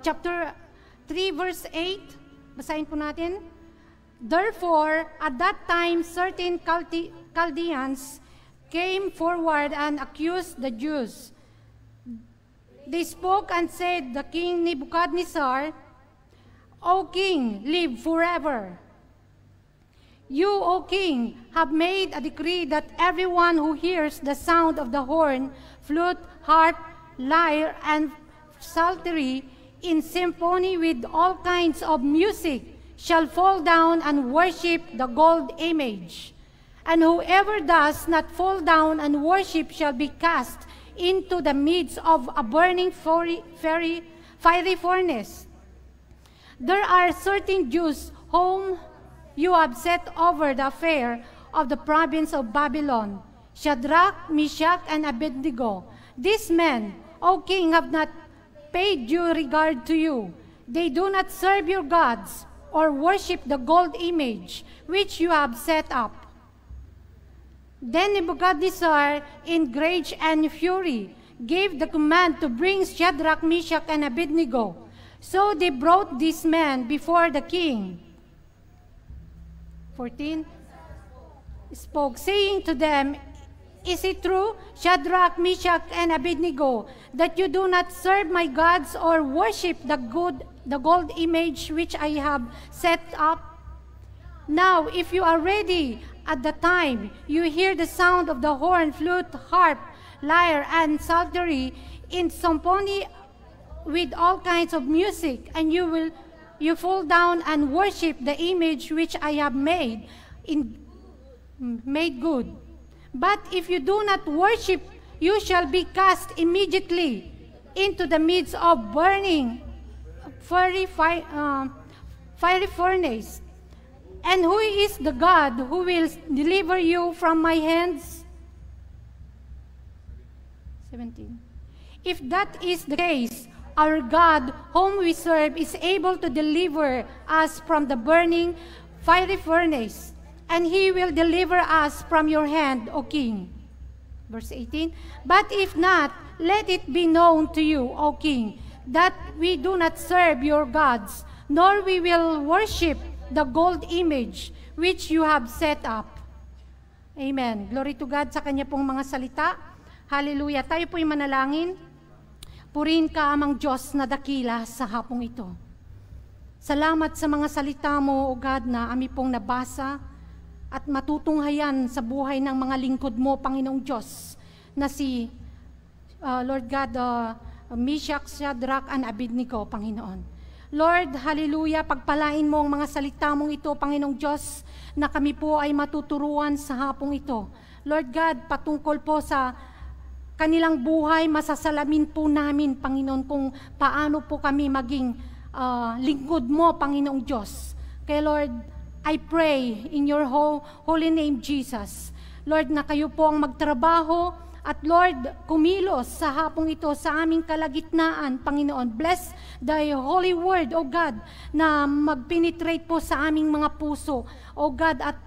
chapter 3 verse 8. Basahin po natin. Therefore, at that time, certain Chaldeans came forward and accused the Jews. They spoke and said, the king Nebuchadnezzar, O king, live forever. You, O king, have made a decree that everyone who hears the sound of the horn, flute, harp, lyre, and psaltery in symphony with all kinds of music shall fall down and worship the gold image. And whoever does not fall down and worship shall be cast into the midst of a burning fiery furnace. There are certain Jews whom you have set over the affair of the province of Babylon, Shadrach, Meshach, and Abednego. These men, O king, have not paid due regard to you. They do not serve your gods or worship the gold image which you have set up. Then Nebuchadnezzar, in rage and fury, gave the command to bring Shadrach, Meshach, and Abednego. So they brought these men before the king. 14. Spoke, saying to them, Is it true, Shadrach, Meshach, and Abednego, that you do not serve my gods or worship the gold image which I have set up? Now, if you are ready at the time you hear the sound of the horn, flute, harp, lyre, and psaltery in symphony with all kinds of music, and you fall down and worship the image which I have made good. But if you do not worship, you shall be cast immediately into the midst of burning fiery furnace. And who is the God who will deliver you from my hands? 17. If that is the case, our God, whom we serve, is able to deliver us from the burning fiery furnace, and he will deliver us from your hand, O king. Verse 18. But if not, let it be known to you, O king, that we do not serve your gods, nor we will worship the gold image which you have set up. Amen. Glory to God sa kanya pong mga salita. Hallelujah. Tayo po'y manalangin. Purihin ka, amang Diyos na dakila sa hapong ito. Salamat sa mga salita mo, O God, na ami pong nabasa at matutunghayan sa buhay ng mga lingkod mo, Panginoong Diyos, na si Lord God, Meshach, Shadrach, and Abednego, Panginoon. Lord, hallelujah, pagpalain mo ang mga salita mong ito, Panginoong Diyos, na kami po ay matuturuan sa hapong ito. Lord God, patungkol po sa kanilang buhay, masasalamin po namin, Panginoon, kung paano po kami maging lingkod mo, Panginoong Diyos. Kaya Lord, I pray in your holy name, Jesus. Lord, na kayo po ang magtrabaho at Lord, kumilos sa hapong ito sa aming kalagitnaan, Panginoon. Bless the holy word, O God, na magpenetrate po sa aming mga puso, O God, at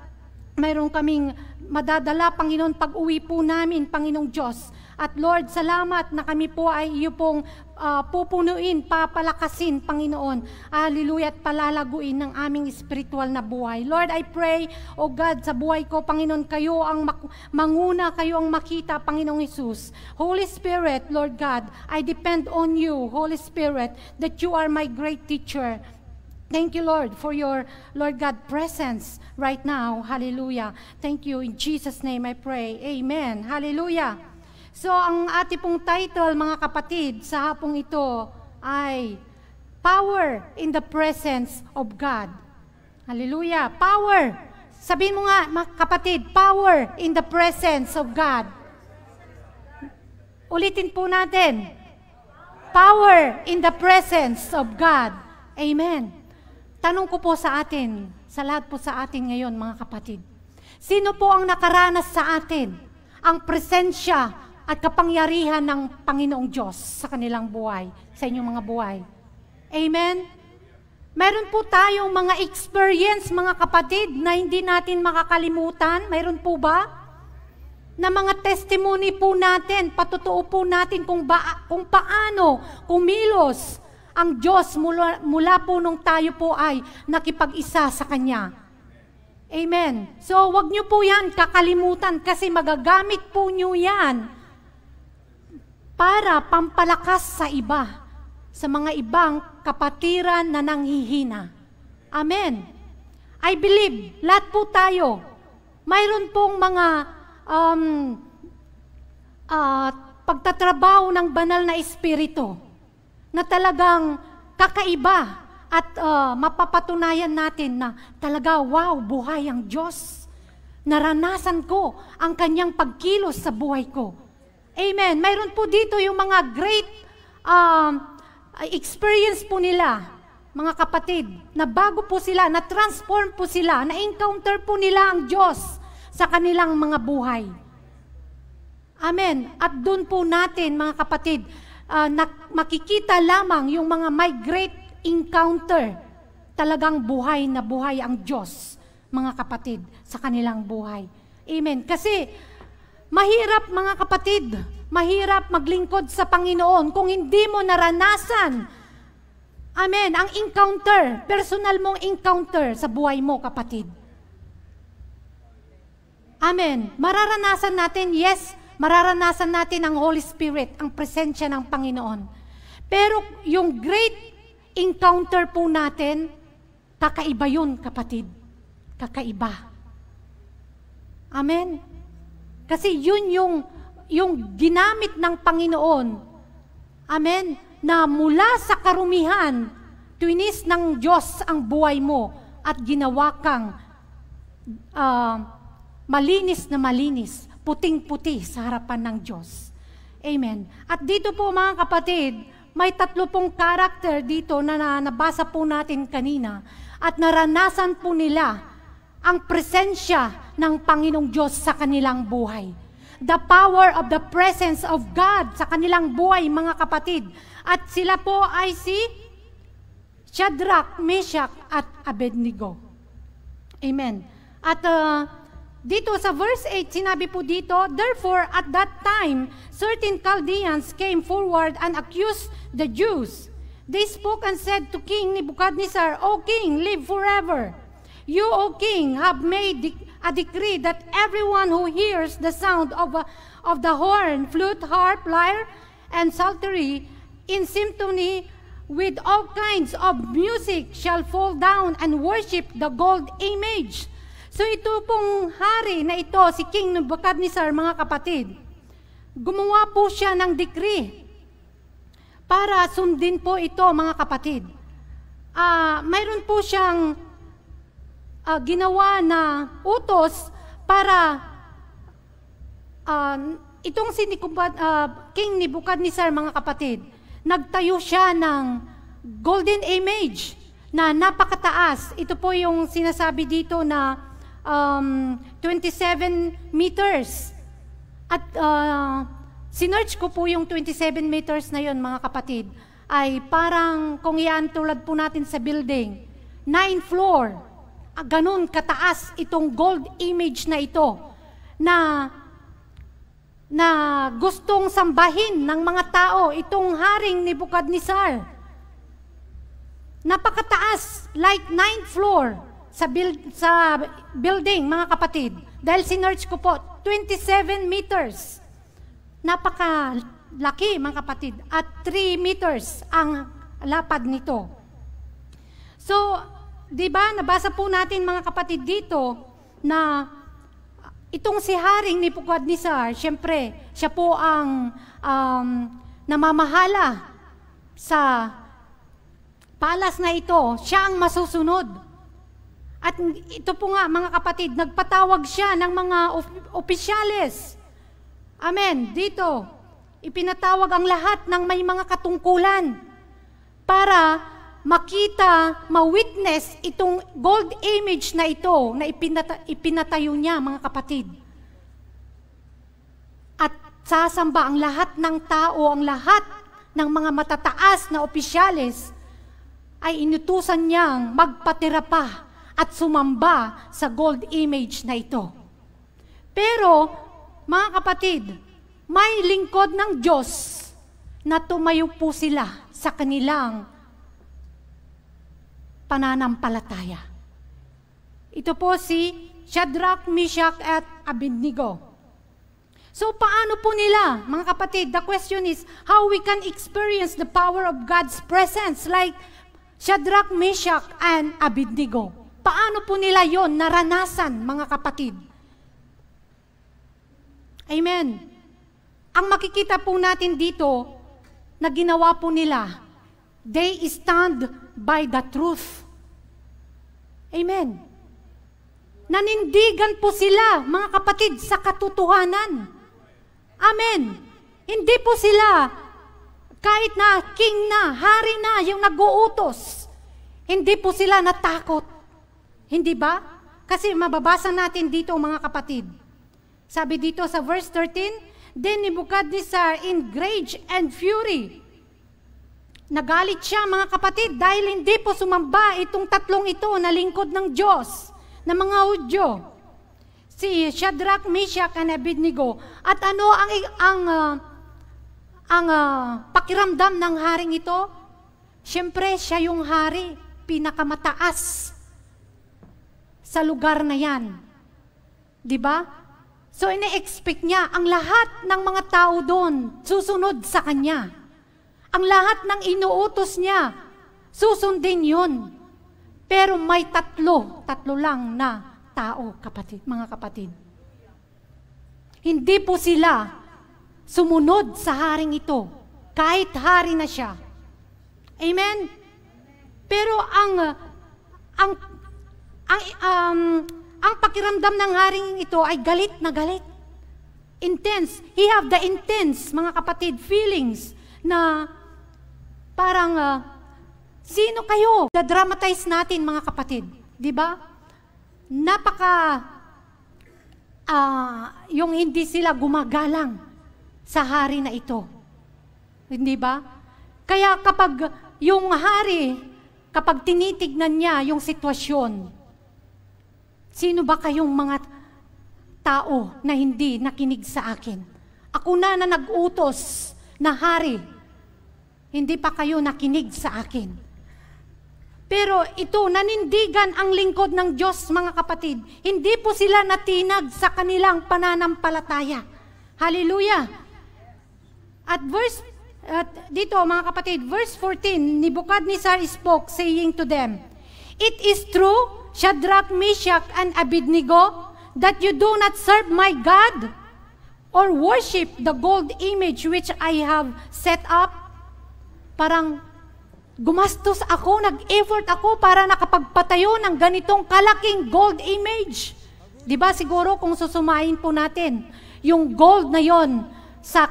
mayroon kaming madadala, Panginoon, pag-uwi po namin, Panginoong Diyos. At Lord, salamat na kami po ay iyo pong pupunuin, papalakasin, Panginoon. Hallelujah, at palalaguin ng aming spiritual na buhay. Lord, I pray, O God, sa buhay ko, Panginoon, kayo ang manguna, kayo ang makita, Panginoong Jesus. Holy Spirit, Lord God, I depend on you, Holy Spirit, that you are my great teacher. Thank you, Lord, for your, Lord God, presence right now. Hallelujah. Thank you. In Jesus' name I pray. Amen. Hallelujah. So, ang ating pong title, mga kapatid, sa hapong ito ay Power in the Presence of God. Hallelujah. Power. Sabihin mo nga, mga kapatid, power in the presence of God. Ulitin po natin. Power in the presence of God. Amen. Tanong ko po sa atin, sa lahat po sa atin ngayon, mga kapatid. Sino po ang nakaranas sa atin ang presensya at kapangyarihan ng Panginoong Diyos sa kanilang buhay, sa inyong mga buhay? Amen? Meron po tayong mga experience, mga kapatid, na hindi natin makakalimutan. Meron po ba? Na mga testimony po natin, patutuo po natin kung paano kumilos ang Diyos mula po nung tayo po ay nakipag-isa sa Kanya. Amen. So, wag nyo po yan kakalimutan kasi magagamit po nyo yan para pampalakas sa iba, sa mga ibang kapatiran na nanghihina. Amen. I believe, lahat po tayo, mayroon pong mga pagtatrabaho ng banal na espiritu na talagang kakaiba at mapapatunayan natin na talaga, wow, buhay ang Diyos. Naranasan ko ang Kanyang pagkilos sa buhay ko. Amen. Mayroon po dito yung mga great experience po nila, mga kapatid, na bago po sila, na-transform po sila, na-encounter po nila ang Diyos sa kanilang mga buhay. Amen. At doon po natin, mga kapatid, makikita lamang yung mga may great encounter. Talagang buhay na buhay ang Diyos, mga kapatid, sa kanilang buhay. Amen. Kasi mahirap, mga kapatid, mahirap maglingkod sa Panginoon kung hindi mo naranasan, amen, ang encounter, personal mong encounter sa buhay mo, kapatid. Amen. Mararanasan natin, yes, mararanasan natin ang Holy Spirit, ang presensya ng Panginoon. Pero yung great encounter po natin, kakaiba yun, kapatid. Kakaiba. Amen. Kasi yun yung ginamit ng Panginoon. Amen. Na mula sa karumihan, tuinis ng Diyos ang buhay mo at ginawa kang malinis na malinis, puting-puti sa harapan ng Diyos. Amen. At dito po, mga kapatid, may 3 pong karakter dito na nabasa po natin kanina at naranasan po nila ang presensya ng Panginoong Diyos sa kanilang buhay. The power of the presence of God sa kanilang buhay, mga kapatid. At sila po ay si Shadrach, Meshach, at Abednego. Amen. At dito sa verse 8, sinabi po dito, therefore at that time, certain Chaldeans came forward and accused the Jews. They spoke and said to King Nebuchadnezzar, O king, live forever. You, O king, have made a decree that everyone who hears the sound of the horn, flute, harp, lyre, and psaltery in symphony with all kinds of music shall fall down and worship the gold image. So ito pong hari na ito, si King Nebuchadnezzar, mga kapatid, gumawa po siya ng decree para sundin po ito, mga kapatid. Mayroon po siyang ginawa na utos para itong si King Nebuchadnezzar, mga kapatid, nagtayo siya ng golden image na napakataas. Ito po yung sinasabi dito na 27 meters. At sinearch ko po yung 27 meters na yon, mga kapatid, ay parang kung yan tulad po natin sa building, 9 floor. Ganun kataas itong gold image na ito na gustong sambahin ng mga tao itong haring Nebuchadnezzar. Napakataas, like 9th floor sa building, mga kapatid. Dahil sinearch ko po, 27 meters. Napakalaki, mga kapatid. At 3 meters ang lapad nito. So, di ba, nabasa po natin, mga kapatid, dito na itong si Haring Nebuchadnezzar, siyempre, siya po ang namamahala sa palace na ito. Siya ang masusunod. At ito po nga, mga kapatid, nagpatawag siya ng mga opisyales. Amen. Dito, ipinatawag ang lahat ng may mga katungkulan para makita, ma-witness itong gold image na ito na ipinatayo niya, mga kapatid. At sasamba ang lahat ng tao, ang lahat ng mga matataas na opisyales ay inutusan niyang magpatira pa at sumamba sa gold image na ito. Pero, mga kapatid, may lingkod ng Diyos na tumayo po sila sa kanilang pananampalataya. Ito po si Shadrach, Meshach, at Abednego. So paano po nila, mga kapatid, the question is, how we can experience the power of God's presence like Shadrach, Meshach, and Abednego? Paano po nila yon naranasan, mga kapatid? Amen. Ang makikita po natin dito, na ginawa po nila, they stand by the truth. Amen. Nanindigan po sila, mga kapatid, sa katotohanan. Amen. Hindi po sila, kahit na king na, hari na, yung nag-uutos, hindi po sila natakot. Hindi ba? Kasi mababasa natin dito, mga kapatid. Sabi dito sa verse 13, Then Nebuchadnezzar in rage and fury. Nagalit siya, mga kapatid, dahil hindi po sumamba itong tatlong ito na lingkod ng Diyos, na mga Hudyo. Si Shadrach, Meshach, and Abednego. At ano ang pakiramdam ng haring ito? Siyempre, siya yung hari, pinakamataas sa lugar na yan. Diba? So, ine-expect niya, ang lahat ng mga tao doon, susunod sa kanya. Ang lahat ng inuutos niya, susundin yun. Pero may tatlo lang na tao, kapatid, mga kapatid. Hindi po sila sumunod sa haring ito, kahit hari na siya. Amen? Pero ang pakiramdam ng haring ito ay galit na galit. Intense. He have the intense, mga kapatid, feelings na parang, sino kayo? Da-dramatize natin, mga kapatid. Diba? Yung hindi sila gumagalang sa hari na ito. Hindi ba? Kaya kapag yung hari, kapag tinitignan niya yung sitwasyon, sino ba kayong mga tao na hindi nakinig sa akin? Ako na nag-utos na hari, hindi pa kayo nakinig sa akin. Pero ito, nanindigan ang lingkod ng Diyos, mga kapatid. Hindi po sila natinag sa kanilang pananampalataya. Hallelujah! At dito, mga kapatid, verse 14, Nebuchadnezzar spoke, saying to them, It is true, Shadrach, Meshach, and Abednego, that you do not serve my God or worship the gold image which I have set up. Parang gumastos ako, nag-effort ako para nakapagpatayo ng ganitong kalaking gold image. Diba siguro kung susumahin po natin, yung gold na yon sa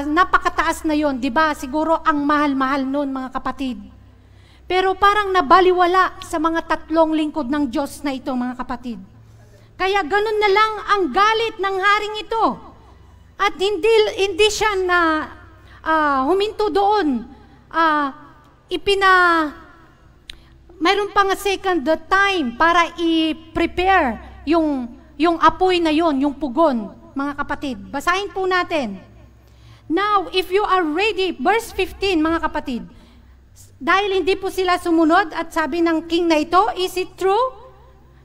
napakataas na yon, diba siguro ang mahal-mahal nun, mga kapatid. Pero parang nabaliwala sa mga tatlong lingkod ng Diyos na ito, mga kapatid. Kaya ganun na lang ang galit ng haring ito. At hindi siya na huminto doon. Mayroon pa nga second time para i-prepare yung apoy na yon, yung pugon, mga kapatid. Basahin po natin. Now, if you are ready, verse 15, mga kapatid, dahil hindi po sila sumunod at sabi ng king na ito, is it true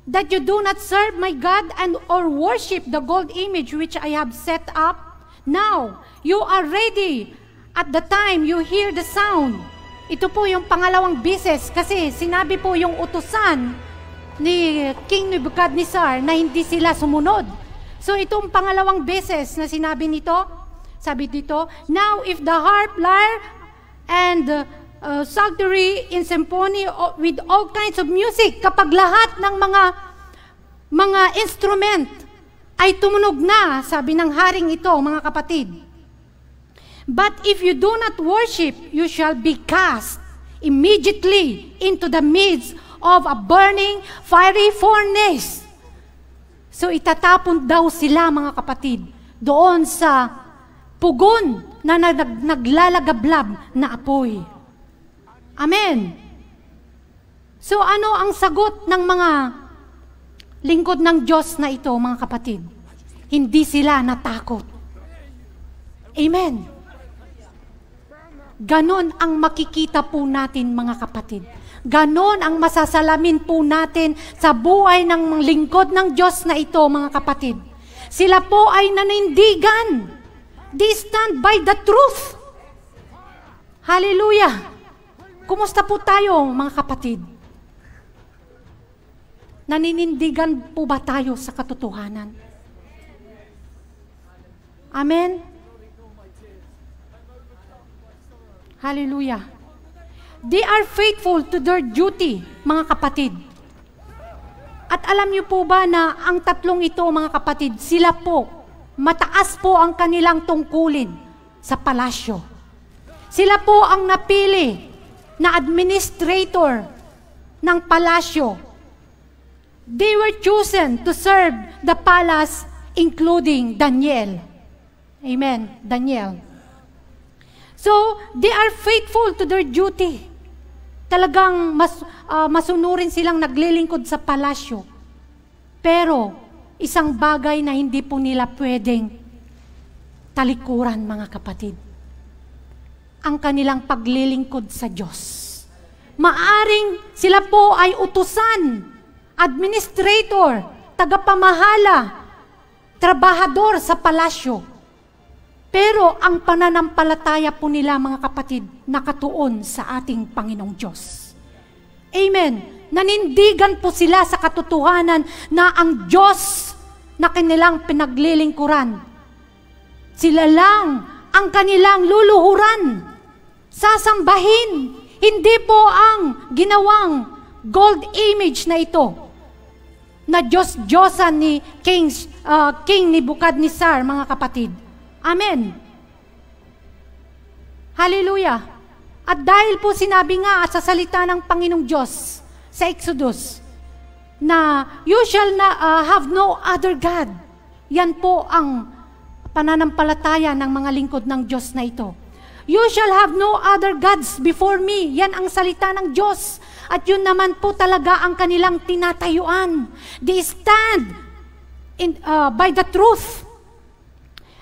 that you do not serve my God and or worship the gold image which I have set up? Now, you are ready at the time you hear the sound. Ito po yung pangalawang beses kasi sinabi po yung utusan ni King Nebuchadnezzar na hindi sila sumunod. So itong pangalawang beses na sinabi nito, sabi dito, Now if the harp, lyre, and psaltery in symphony with all kinds of music, kapag lahat ng mga instrument ay tumunog na, sabi ng haring ito, mga kapatid. But if you do not worship, you shall be cast immediately into the midst of a burning fiery furnace. So itatapon daw sila, mga kapatid, doon sa pugon na naglalagablab na apoy. Amen. So ano ang sagot ng mga lingkod ng Diyos na ito, mga kapatid? Hindi sila natakot. Amen. Ganon ang makikita po natin, mga kapatid. Ganon ang masasalamin po natin sa buhay ng lingkod ng Diyos na ito, mga kapatid. Sila po ay nanindigan. They stand by the truth. Hallelujah! Kumusta po tayo, mga kapatid? Naninindigan po ba tayo sa katotohanan? Amen? Hallelujah! They are faithful to their duty, mga kapatid. At alam niyo po ba na ang tatlong ito, mga kapatid, sila po, mataas po ang kanilang tungkulin sa palasyo. Sila po ang napili na administrator ng palasyo. They were chosen to serve the palace, including Daniel. Amen, Daniel. So, they are faithful to their duty. Talagang masunurin silang naglilingkod sa palasyo. Pero, isang bagay na hindi po nila pwedeng talikuran, mga kapatid. Ang kanilang paglilingkod sa Diyos. Maaring sila po ay utusan, administrator, tagapamahala, trabahador sa palasyo. Pero ang pananampalataya po nila, mga kapatid, nakatuon sa ating Panginoong Diyos. Amen. Nanindigan po sila sa katotohanan na ang Diyos na kanilang pinaglilingkuran, sila lang ang kanilang luluhuran, sasambahin, hindi po ang ginawang gold image na ito, na Diyos-Diyosan ni King Nebuchadnezzar, mga kapatid. Amen. Hallelujah. At dahil po sinabi nga sa salita ng Panginoong Diyos sa Exodus, na you shall have no other God. Yan po ang pananampalataya ng mga lingkod ng Diyos na ito. You shall have no other gods before me. Yan ang salita ng Diyos. At yun naman po talaga ang kanilang tinatayuan. They stand by the truth.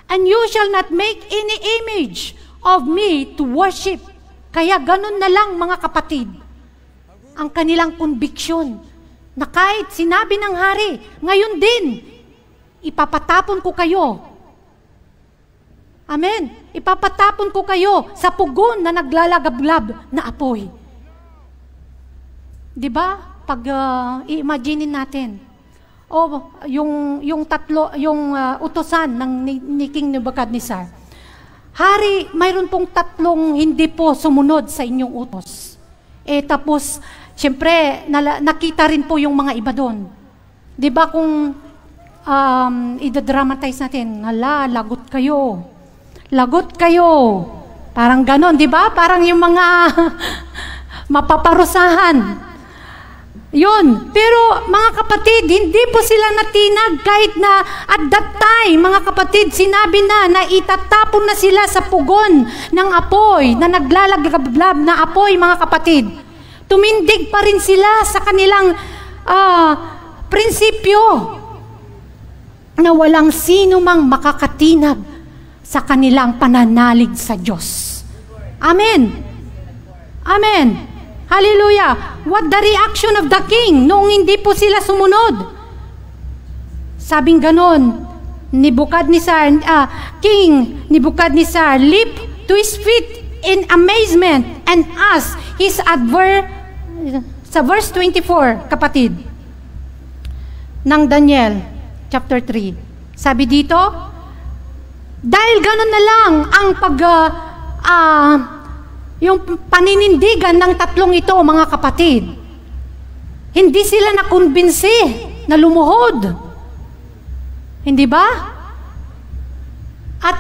And you shall not make any image of me to worship. Kaya ganun na lang, mga kapatid, ang kanilang conviction na kahit sinabi ng hari, ngayon din, ipapatapon ko kayo. Amen. Ipapatapon ko kayo sa pugon na naglalagablab na apoy. Diba? Pag i-imagine natin, yung utosan ni King Nebuchadnezzar. Hari, mayroon pong tatlong hindi po sumunod sa inyong utos. Tapos, siyempre, nakita rin po yung mga iba doon. Diba kung i-dramatize natin, lagot kayo. Lagot kayo. Parang ganon, di ba? Parang yung mga mapaparusahan. Yun. Pero mga kapatid, hindi po sila natinag kahit na at that time, mga kapatid, sinabi na itatapon na sila sa pugon ng apoy, na naglalagablab na apoy, mga kapatid. Tumindig pa rin sila sa kanilang prinsipyo na walang sino mang makakatinag sa kanilang pananalig sa Diyos. Amen. Amen. Hallelujah. What the reaction of the king noong hindi po sila sumunod? Sabing ganon, King Nebuchadnezzar leaped to his feet in amazement and asked his sa verse 24, kapatid, ng Daniel chapter 3. Sabi dito, dahil ganon na lang ang yung paninindigan ng tatlong ito, mga kapatid, hindi sila nakumbinsi na lumuhod. Hindi ba? At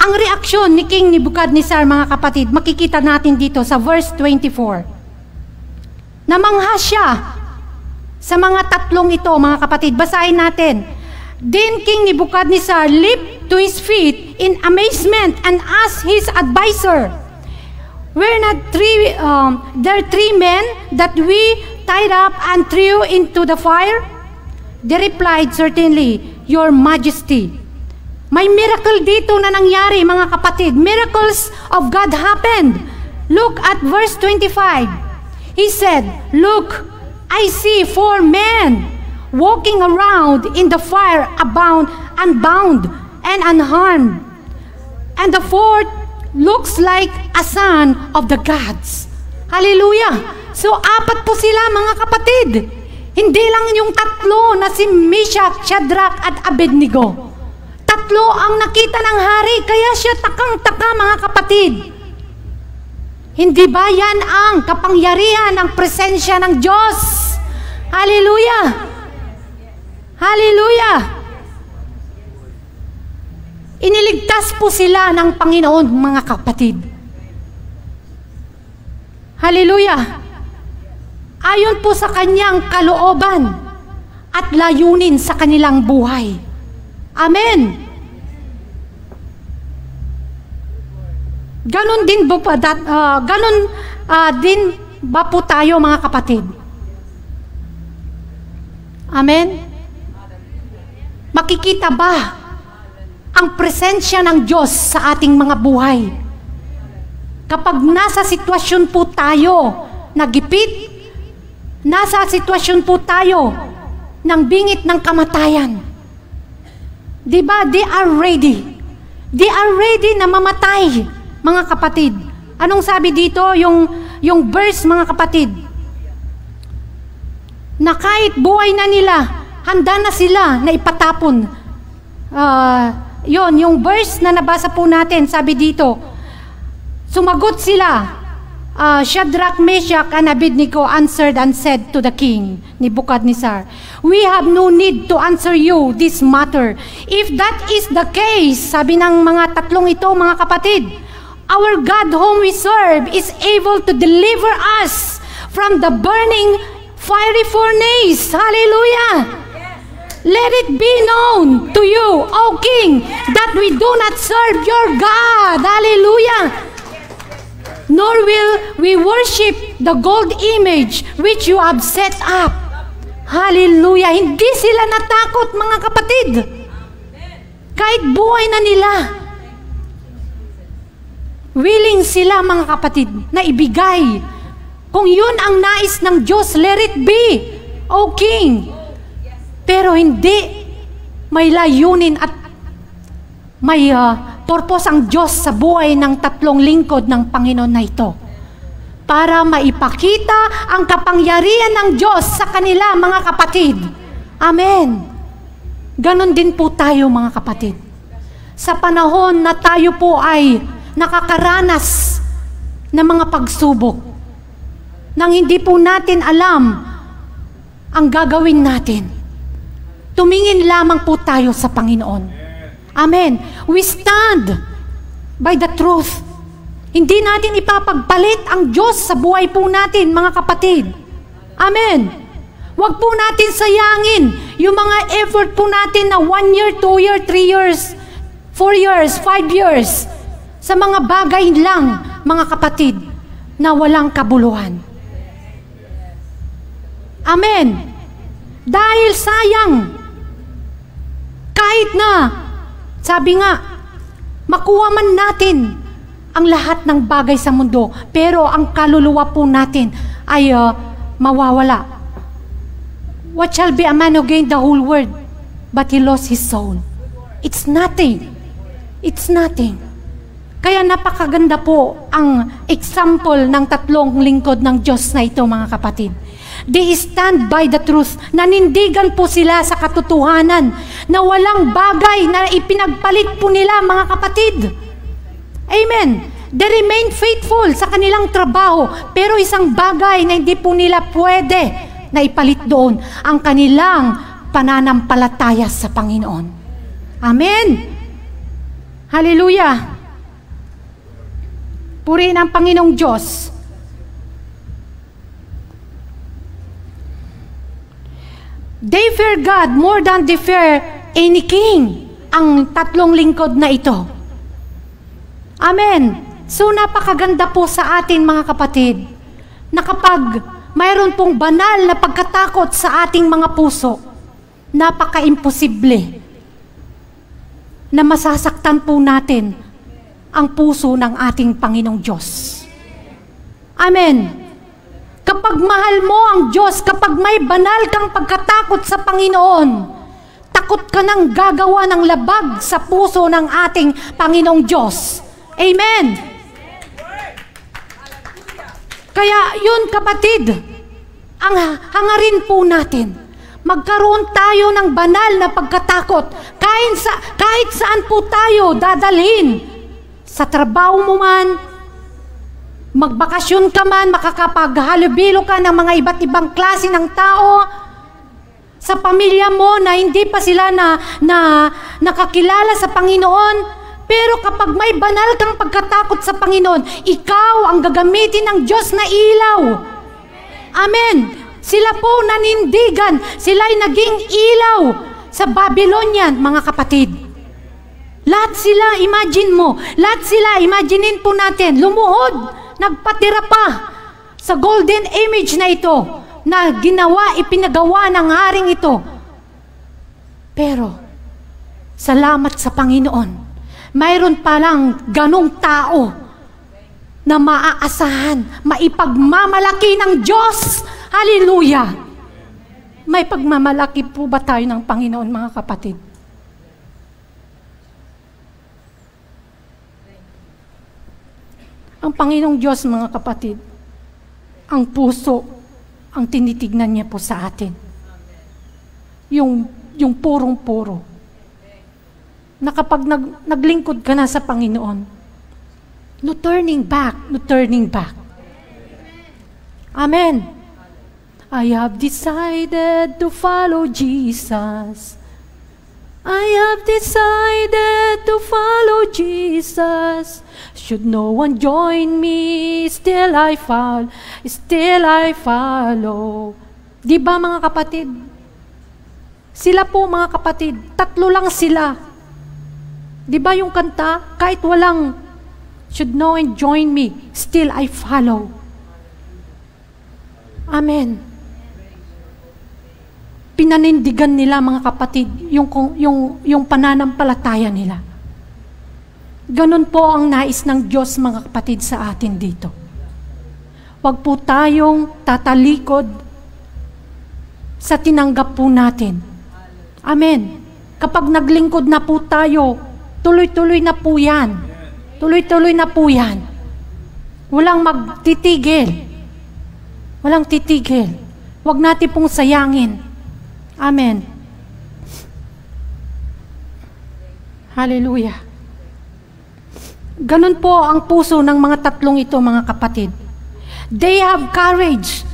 ang reaksyon ni King Nebuchadnezzar, mga kapatid, makikita natin dito sa verse 24. Namangha siya sa mga tatlong ito, mga kapatid. Basahin natin. Then King Nebuchadnezzar leaped to his feet in amazement and asked his advisor, were not there three men that we tied up and threw into the fire? They replied, certainly, Your Majesty. May miracle dito na nangyari, mga kapatid. Miracles of God happened. Look at verse 25. He said, "Look, I see 4 men walking around in the fire, unbound and unharmed. And the 4th looks like a son of the gods." Hallelujah! So, 4 po sila, mga kapatid. Hindi lang yung 3 na si Meshach, Shadrach at Abednego. 3 ang nakita ng hari, kaya siya takang-taka, mga kapatid. Hindi ba yan ang kapangyarihan ng presensya ng Diyos? Hallelujah! Hallelujah! Iniligtas po sila ng Panginoon, mga kapatid. Hallelujah! Ayon po sa kanyang kalooban at layunin sa kanilang buhay. Amen! Ganon din ba po tayo, mga kapatid? Amen? Makikita ba ang presensya ng Diyos sa ating mga buhay? Kapag nasa sitwasyon po tayo nagipit, nasa sitwasyon po tayo ng bingit ng kamatayan, di ba, they are ready. They are ready na mamatay, mga kapatid. Anong sabi dito? Yung verse, mga kapatid, na kahit buhay na nila, handa na sila na ipatapon. Yung verse na nabasa po natin, sabi dito, sumagot sila, Shadrach, Meshach, and Abednego answered and said to the king, Nebuchadnezzar, "We have no need to answer you this matter. If that is the case," sabi ng mga 3 ito, mga kapatid, "our God whom we serve is able to deliver us from the burning fiery furnace." Hallelujah! "Let it be known to you, O King, that we do not serve your God." Hallelujah! "Nor will we worship the gold image which you have set up." Hallelujah! Hindi sila natakot, mga kapatid. Kahit buhay na nila, willing sila, mga kapatid, na ibigay. Kung yun ang nais ng Diyos, let it be, O King. Pero hindi. May layunin at may purpose ang Diyos sa buhay ng 3 lingkod ng Panginoon na ito. Para maipakita ang kapangyarihan ng Diyos sa kanila, mga kapatid. Amen. Ganon din po tayo, mga kapatid. Sa panahon na tayo po ay nakakaranas ng mga pagsubok, nang hindi po natin alam ang gagawin natin, tumingin lamang po tayo sa Panginoon. Amen. We stand by the truth. Hindi natin ipapagpalit ang Diyos sa buhay po natin, mga kapatid. Amen. Huwag po natin sayangin yung mga effort po natin na 1 year, 2 year, 3 years, 4 years, 5 years sa mga bagay lang, mga kapatid, na walang kabuluhan. Amen. Dahil sayang, kahit na sabi nga, makuha man natin ang lahat ng bagay sa mundo, pero ang kaluluwa po natin ay mawawala. What shall be a man who gained the whole world, but he lost his soul? It's nothing. It's nothing. Kaya napakaganda po ang example ng 3 lingkod ng Diyos na ito, mga kapatid. They stand by the truth. Nanindigan po sila sa katotohanan na walang bagay na ipinagpalit po nila, mga kapatid. Amen. They remain faithful sa kanilang trabaho, pero isang bagay na hindi po nila pwede na ipalit doon, ang kanilang pananampalataya sa Panginoon. Amen. Hallelujah. Purihin ang Panginoong Diyos. They fear God more than they fear any king. Ang 3 lingkod na ito. Amen. So napakaganda po sa atin, mga kapatid, na kapag mayroon pong banal na pagkatakot sa ating mga puso, napaka-imposible na masasaktan po natin ang puso ng ating Panginoong Diyos. Amen. Kapag mahal mo ang Diyos, kapag may banal kang pagkatakot sa Panginoon, takot ka nang gagawa ng labag sa puso ng ating Panginoong Diyos. Amen! Kaya yun kapatid, ang hangarin po natin, magkaroon tayo ng banal na pagkatakot kahit saan po tayo dadalhin. Sa trabaho mo man, magbakasyon ka man, makakapaghalubilo ka ng mga iba't ibang klase ng tao, sa pamilya mo na hindi pa sila nakakilala sa Panginoon, pero kapag may banal kang pagkatakot sa Panginoon, ikaw ang gagamitin ng Diyos na ilaw. Amen. Sila po nanindigan, sila'y naging ilaw sa Babylonian, mga kapatid. Lahat sila, imagine mo, lahat sila, imaginein po natin, lumuhod, nagpatira pa sa golden image na ito, na ipinagawa ng haring ito. Pero, salamat sa Panginoon, mayroon palang ganong tao na maaasahan, maipagmamalaki ng Diyos. Hallelujah! May pagmamalaki po ba tayo ng Panginoon, mga kapatid? Ang Panginoong Diyos, mga kapatid, ang puso, ang tinitignan niya po sa atin. Yung purong-puro. Na kapag naglingkod ka na sa Panginoon, no turning back, no turning back. Amen. I have decided to follow Jesus. I have decided to follow Jesus. Should no one join me, still I follow. Di ba, mga kapatid? Sila po, mga kapatid, 3 lang sila. Di ba yung kanta? Kahit walang, should no one join me, still I follow. Amen. Pinanindigan nila, mga kapatid, yung pananampalataya nila. Ganun po ang nais ng Diyos, mga kapatid, sa atin dito. Huwag po tayong tatalikod sa tinanggap po natin. Amen. Kapag naglingkod na po tayo, tuloy-tuloy na po yan. Tuloy-tuloy na po yan. Walang magtitigil. Walang titigil. Huwag natin pong sayangin. Amen. Hallelujah. Ganun po ang puso ng mga 3 ito, mga kapatid. They have courage.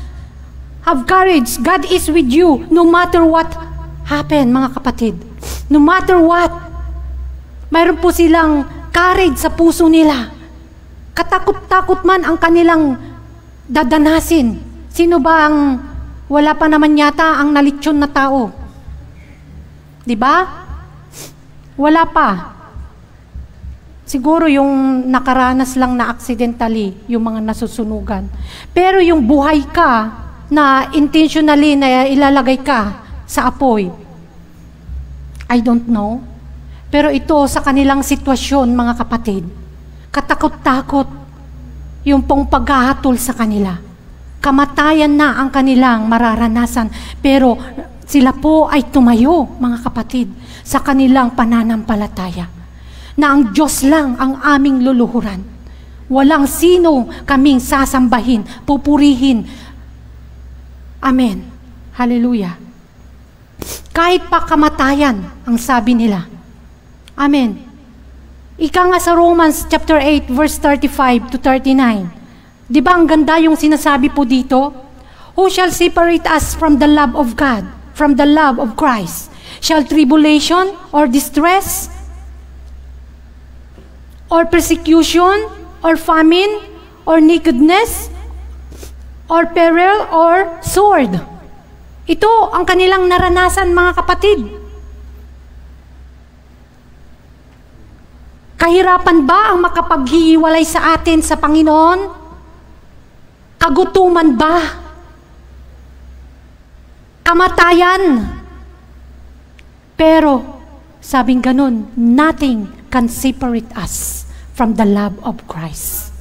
Have courage. God is with you no matter what happen, mga kapatid. No matter what. Mayroon po silang courage sa puso nila. Katakot-takot man ang kanilang dadanasin. Sino ba ang wala pa naman yata ang nalitsyon na tao? Di ba? Wala pa. Siguro yung nakaranas lang na accidentally, yung mga nasusunugan. Pero yung buhay ka na intentionally na ilalagay ka sa apoy, I don't know. Pero ito sa kanilang sitwasyon, mga kapatid, katakot-takot yung pong paghahatol sa kanila. Kamatayan na ang kanilang mararanasan, pero sila po ay tumayo, mga kapatid, sa kanilang pananampalataya. Na ang Diyos lang ang aming luluhuran. Walang sino kaming sasambahin, pupurihin. Amen. Hallelujah. Kahit pa kamatayan, ang sabi nila. Amen. Ika nga sa Romans chapter 8, verse 35 to 39. Di ba ang ganda yung sinasabi po dito? Who shall separate us from the love of God, from the love of Christ? Shall tribulation or distress or persecution or famine or nakedness or peril or sword? Ito ang kanilang naranasan, mga kapatid. Kahirapan ba ang makapaghiwalay sa atin sa Panginoon? Kagutuman ba? Kamatayan? Pero, sabing ganun, nothing can separate us from the love of Christ.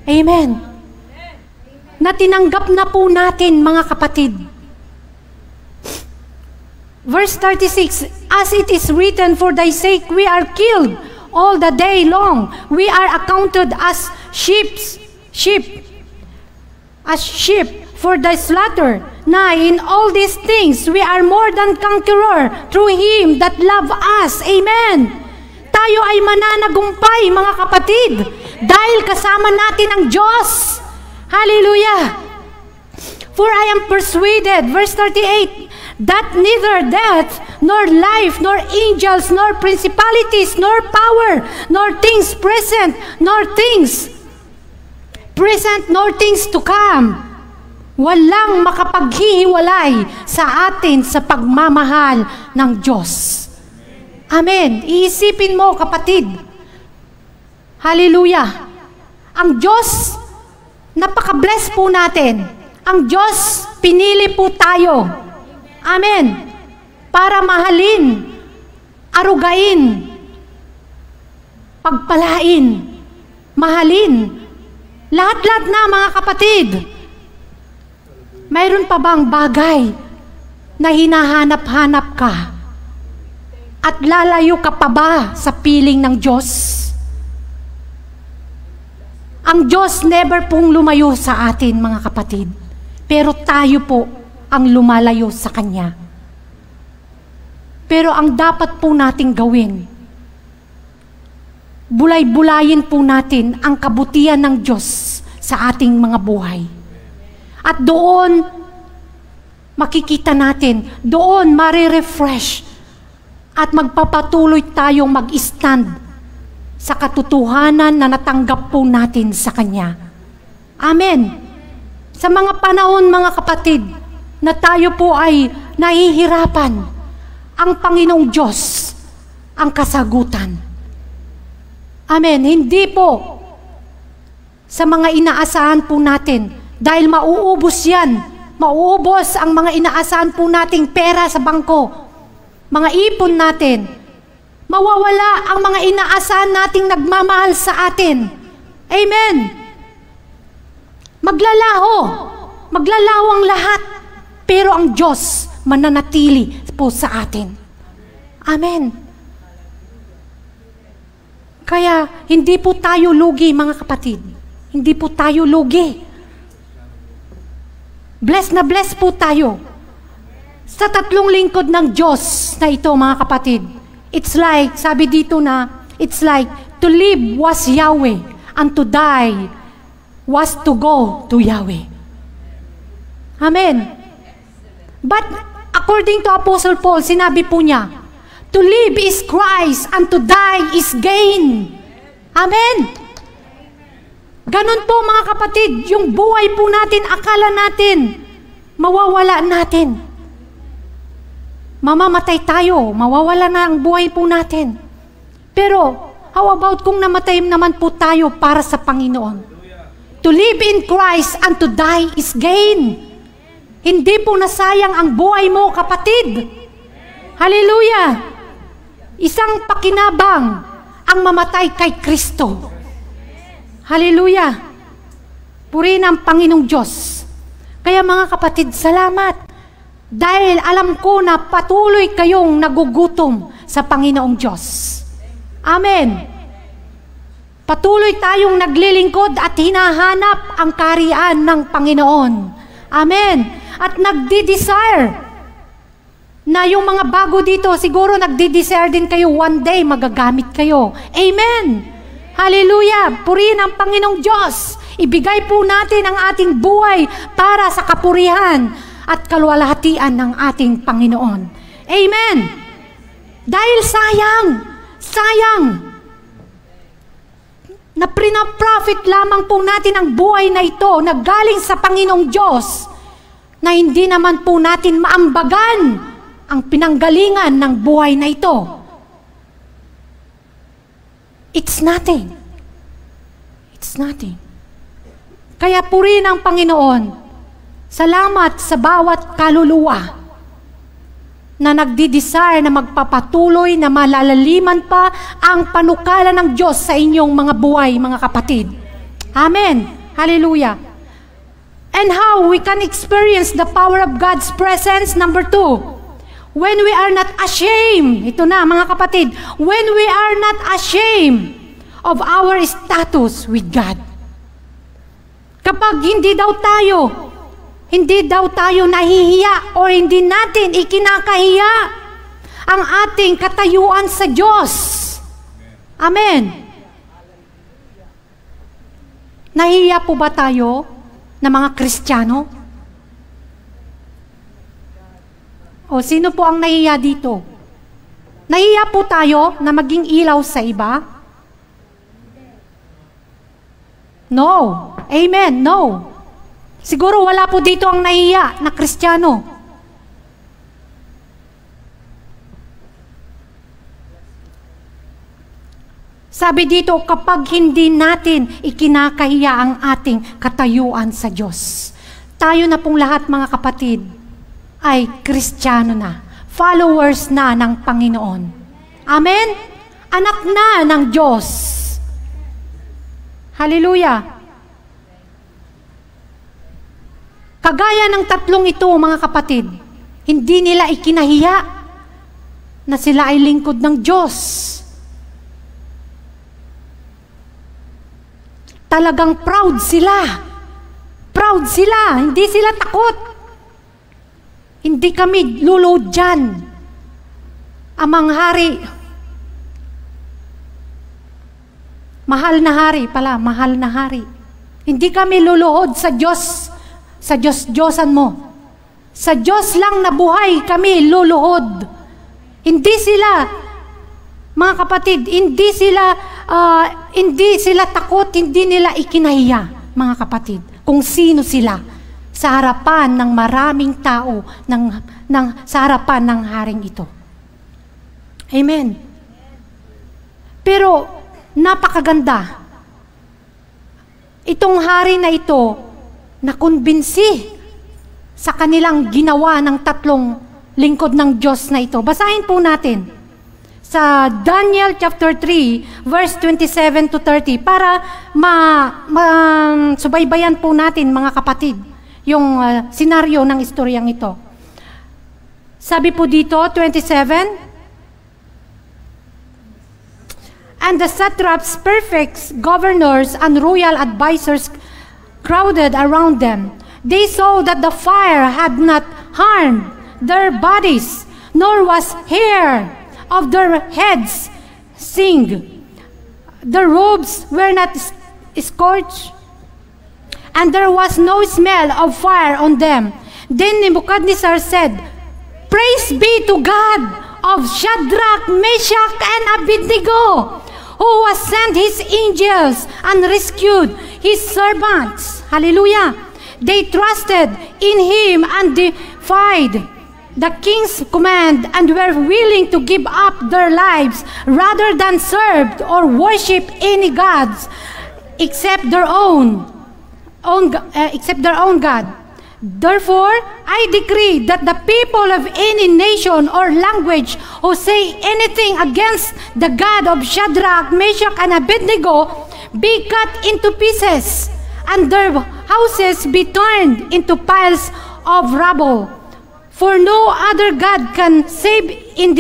Amen. na tinanggap na po natin, mga kapatid. Verse 36, as it is written, for thy sake we are killed all the day long. We are accounted as sheep for thy slaughter. Now in all these things we are more than conqueror through him that love us. Amen. Tayo ay mananagumpay, mga kapatid, dahil kasama natin ang Diyos. Hallelujah. For I am persuaded, verse 38, that neither death, nor life, nor angels, nor principalities, nor power, nor things present, nor things to come, walang makapaghihiwalay sa atin sa pagmamahal ng Diyos. Amen. Iisipin mo, kapatid. Hallelujah. Ang Diyos, napaka-bless po natin. Ang Diyos, pinili po tayo. Amen. Para mahalin, arugain, pagpalain, mahalin. Lahat-lahat na, mga kapatid. Mayroon pa bang bagay na hinahanap-hanap ka? At lalayo ka pa ba sa piling ng Diyos? Ang Diyos never pong lumayo sa atin, mga kapatid. Pero tayo po ang lumalayo sa Kanya. Pero ang dapat po nating gawin, bulay-bulayin po natin ang kabutihan ng Diyos sa ating mga buhay. At doon, makikita natin, doon marirefresh at magpapatuloy tayong mag-stand sa katotohanan na natanggap po natin sa Kanya. Amen. Sa mga panahon, mga kapatid, na tayo po ay nahihirapan, ang Panginoong Diyos ang kasagutan. Amen. Hindi po sa mga inaasahan po natin, dahil mauubos yan. Mauubos ang mga inaasahan po nating pera sa bangko, mga ipon natin. Mawawala ang mga inaasahan nating nagmamahal sa atin. Amen. Maglalaho ang lahat. Pero ang Diyos mananatili po sa atin. Amen. Kaya hindi po tayo lugi, mga kapatid. Hindi po tayo lugi. Bless na bless po tayo. Sa 3 lingkod ng Diyos na ito, mga kapatid. It's like, sabi dito na, it's like, to live was Yahweh, and to die was to go to Yahweh. Amen. But according to Apostle Paul, sinabi po niya, to live is Christ, and to die is gain. Amen. Ganun po, mga kapatid, yung buhay po natin, akala natin, mawawala natin. Mamamatay tayo, mawawala na ang buhay po natin. Pero, how about kung namatay naman po tayo para sa Panginoon? To live in Christ and to die is gain. Hindi po nasayang ang buhay mo, kapatid. Hallelujah! Isang pakinabang ang mamatay kay Kristo. Hallelujah! Purihin ang Panginoong Diyos. Kaya mga kapatid, salamat. Dahil alam ko na patuloy kayong nagugutom sa Panginoong Diyos. Amen. Patuloy tayong naglilingkod at hinahanap ang kaharian ng Panginoon. Amen. At nagdi-desire na yung mga bago dito, siguro nagdi-desire din kayo, one day magagamit kayo. Amen. Hallelujah. Purihin ang Panginoong Diyos. Ibigay po natin ang ating buhay para sa kapurihan at kalwalhatian ng ating Panginoon. Amen. Dahil sayang, na pinaprofit lamang po natin ang buhay na ito na galing sa Panginoong Diyos, na hindi naman po natin maambagan ang pinanggalingan ng buhay na ito. It's nothing. It's nothing. Kaya purihin ang Panginoon. Salamat sa bawat kaluluwa na nagdi-desire na magpapatuloy na malalaliman pa ang panukala ng Diyos sa inyong mga buhay, mga kapatid. Amen. Hallelujah. And how we can experience the power of God's presence? Number 2, when we are not ashamed. Ito na mga kapatid, when we are not ashamed of our status with God. Kapag hindi daw tayo nahihiya o hindi natin ikinakahiya ang ating katayuan sa Diyos. Amen. Nahihiya po ba tayo na mga Kristiyano? O sino po ang nahihiya dito? Nahihiya po tayo na maging ilaw sa iba? No. Amen. No. Siguro wala po dito ang nahihiya na Kristiyano. Sabi dito, kapag hindi natin ikinakahiya ang ating katayuan sa Diyos, tayo na pong lahat mga kapatid ay Kristiyano na, followers na ng Panginoon. Amen? Anak na ng Diyos. Hallelujah. Kagaya ng tatlong ito mga kapatid, hindi nila ikinahiya na sila ay lingkod ng Diyos. Talagang proud sila. Proud sila. Hindi sila takot. Hindi kami lulod dyan. Amang hari. Mahal na hari pala. Mahal na hari. Hindi kami luluhod sa Diyos. Sa Diyos-Diyosan mo. Sa Diyos lang na buhay kami luluhod. Hindi sila, mga kapatid, hindi sila takot, hindi nila ikinahiya, mga kapatid, kung sino sila sa harapan ng maraming tao, sa harapan ng haring ito. Amen. Pero, napakaganda. Itong hari na ito, nakumbinsi sa kanilang ginawa ng tatlong lingkod ng Diyos na ito. Basahin po natin sa Daniel chapter 3, verse 27 to 30, para subaybayan po natin, mga kapatid, yung senaryo ng istoryang ito. Sabi po dito, 27, and the satraps, prefects, governors, and royal advisors crowded around them. They saw that the fire had not harmed their bodies, nor was hair of their heads singed. Their robes were not scorched, and there was no smell of fire on them. Then Nebuchadnezzar said, "Praise be to God of Shadrach, Meshach, and Abednego, who has sent his angels and rescued his servants." Hallelujah. They trusted in him and defied the king's command and were willing to give up their lives rather than serve or worship any gods except their own God. Therefore, I decree that the people of any nation or language who say anything against the God of Shadrach, Meshach, and Abednego be cut into pieces, and their houses be turned into piles of rubble. For no other God can save in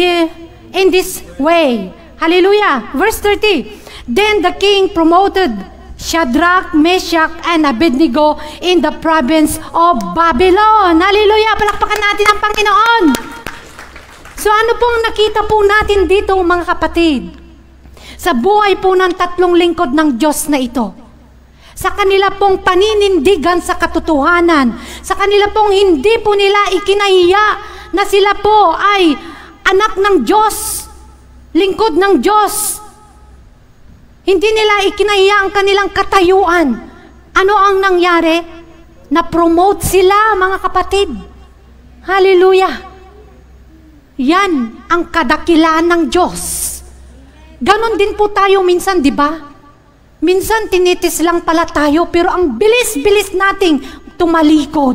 this way. Hallelujah. Verse 30. Then the king promoted Shadrach, Meshach, and Abednego in the province of Babylon. Hallelujah! Palakpakan natin ang Panginoon. So ano pong nakita po natin dito, mga kapatid? Sa buhay po ng tatlong lingkod ng Diyos na ito. Sa kanila pong paninindigan sa katotohanan. Sa kanila pong hindi po nila ikinahiya na sila po ay anak ng Diyos, lingkod ng Diyos. Hindi nila ikinahiya ang kanilang katayuan. Ano ang nangyari? Na-promote sila, mga kapatid. Hallelujah. Yan ang kadakilaan ng Diyos. Ganon din po tayo minsan, di ba? Minsan tinitis lang pala tayo, pero ang bilis-bilis nating tumalikod.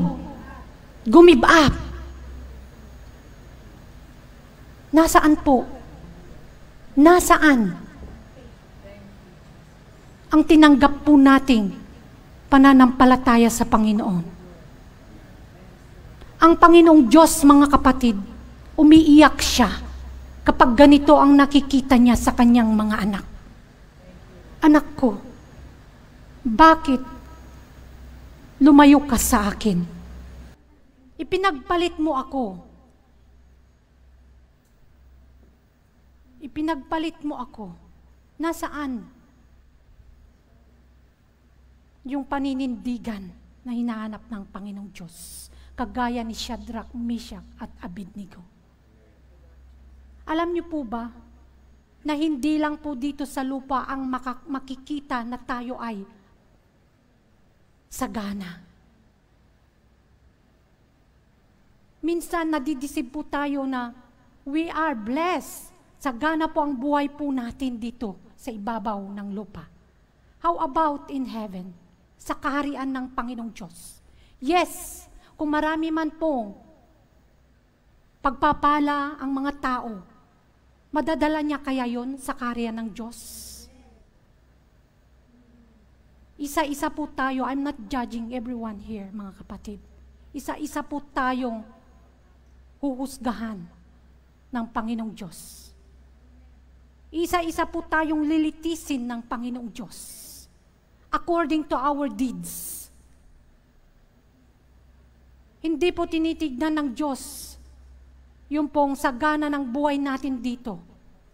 Give up. Nasaan po? Nasaan ang tinanggap po nating pananampalataya sa Panginoon? Ang Panginoong Diyos, mga kapatid, umiiyak siya kapag ganito ang nakikita niya sa kanyang mga anak. Anak ko, bakit lumayo ka sa akin? Ipinagpalit mo ako. Ipinagpalit mo ako. Nasaan? Yung paninindigan na hinahanap ng Panginoong Diyos, kagaya ni Shadrach, Meshach at Abednego. Alam niyo po ba, na hindi lang po dito sa lupa ang makikita na tayo ay sagana. Minsan nadidisip po tayo na we are blessed. Sagana po ang buhay po natin dito sa ibabaw ng lupa. How about in heaven? Sa kaharian ng Panginoong Diyos. Yes, kung marami man pong pagpapala ang mga tao, madadala niya kaya yon sa kaharian ng Diyos? Isa-isa po tayo, I'm not judging everyone here, mga kapatid. Isa-isa po tayong huhusgahan ng Panginoong Diyos. Isa-isa po tayong lilitisin ng Panginoong Diyos according to our deeds. Hindi po tinitignan ng Diyos yung pong sagana ng buhay natin dito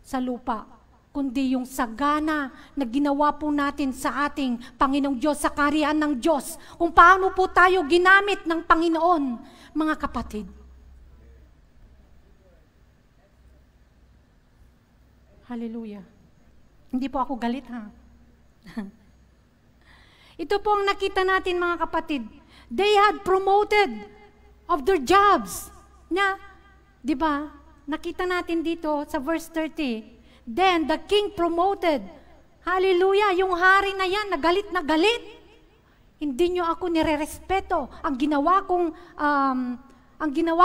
sa lupa, kundi yung sagana na ginawa po natin sa ating Panginoong Diyos, sa kaharian ng Diyos, kung paano po tayo ginamit ng Panginoon, mga kapatid. Hallelujah. Hindi po ako galit, ha? Ito po ang nakita natin, mga kapatid. They had promoted of their jobs. Di ba? Nakita natin dito sa verse 30. Then the king promoted. Hallelujah. Yung hari na yan, nagalit na galit. Hindi nyo ako nire-respeto. Ang ginawa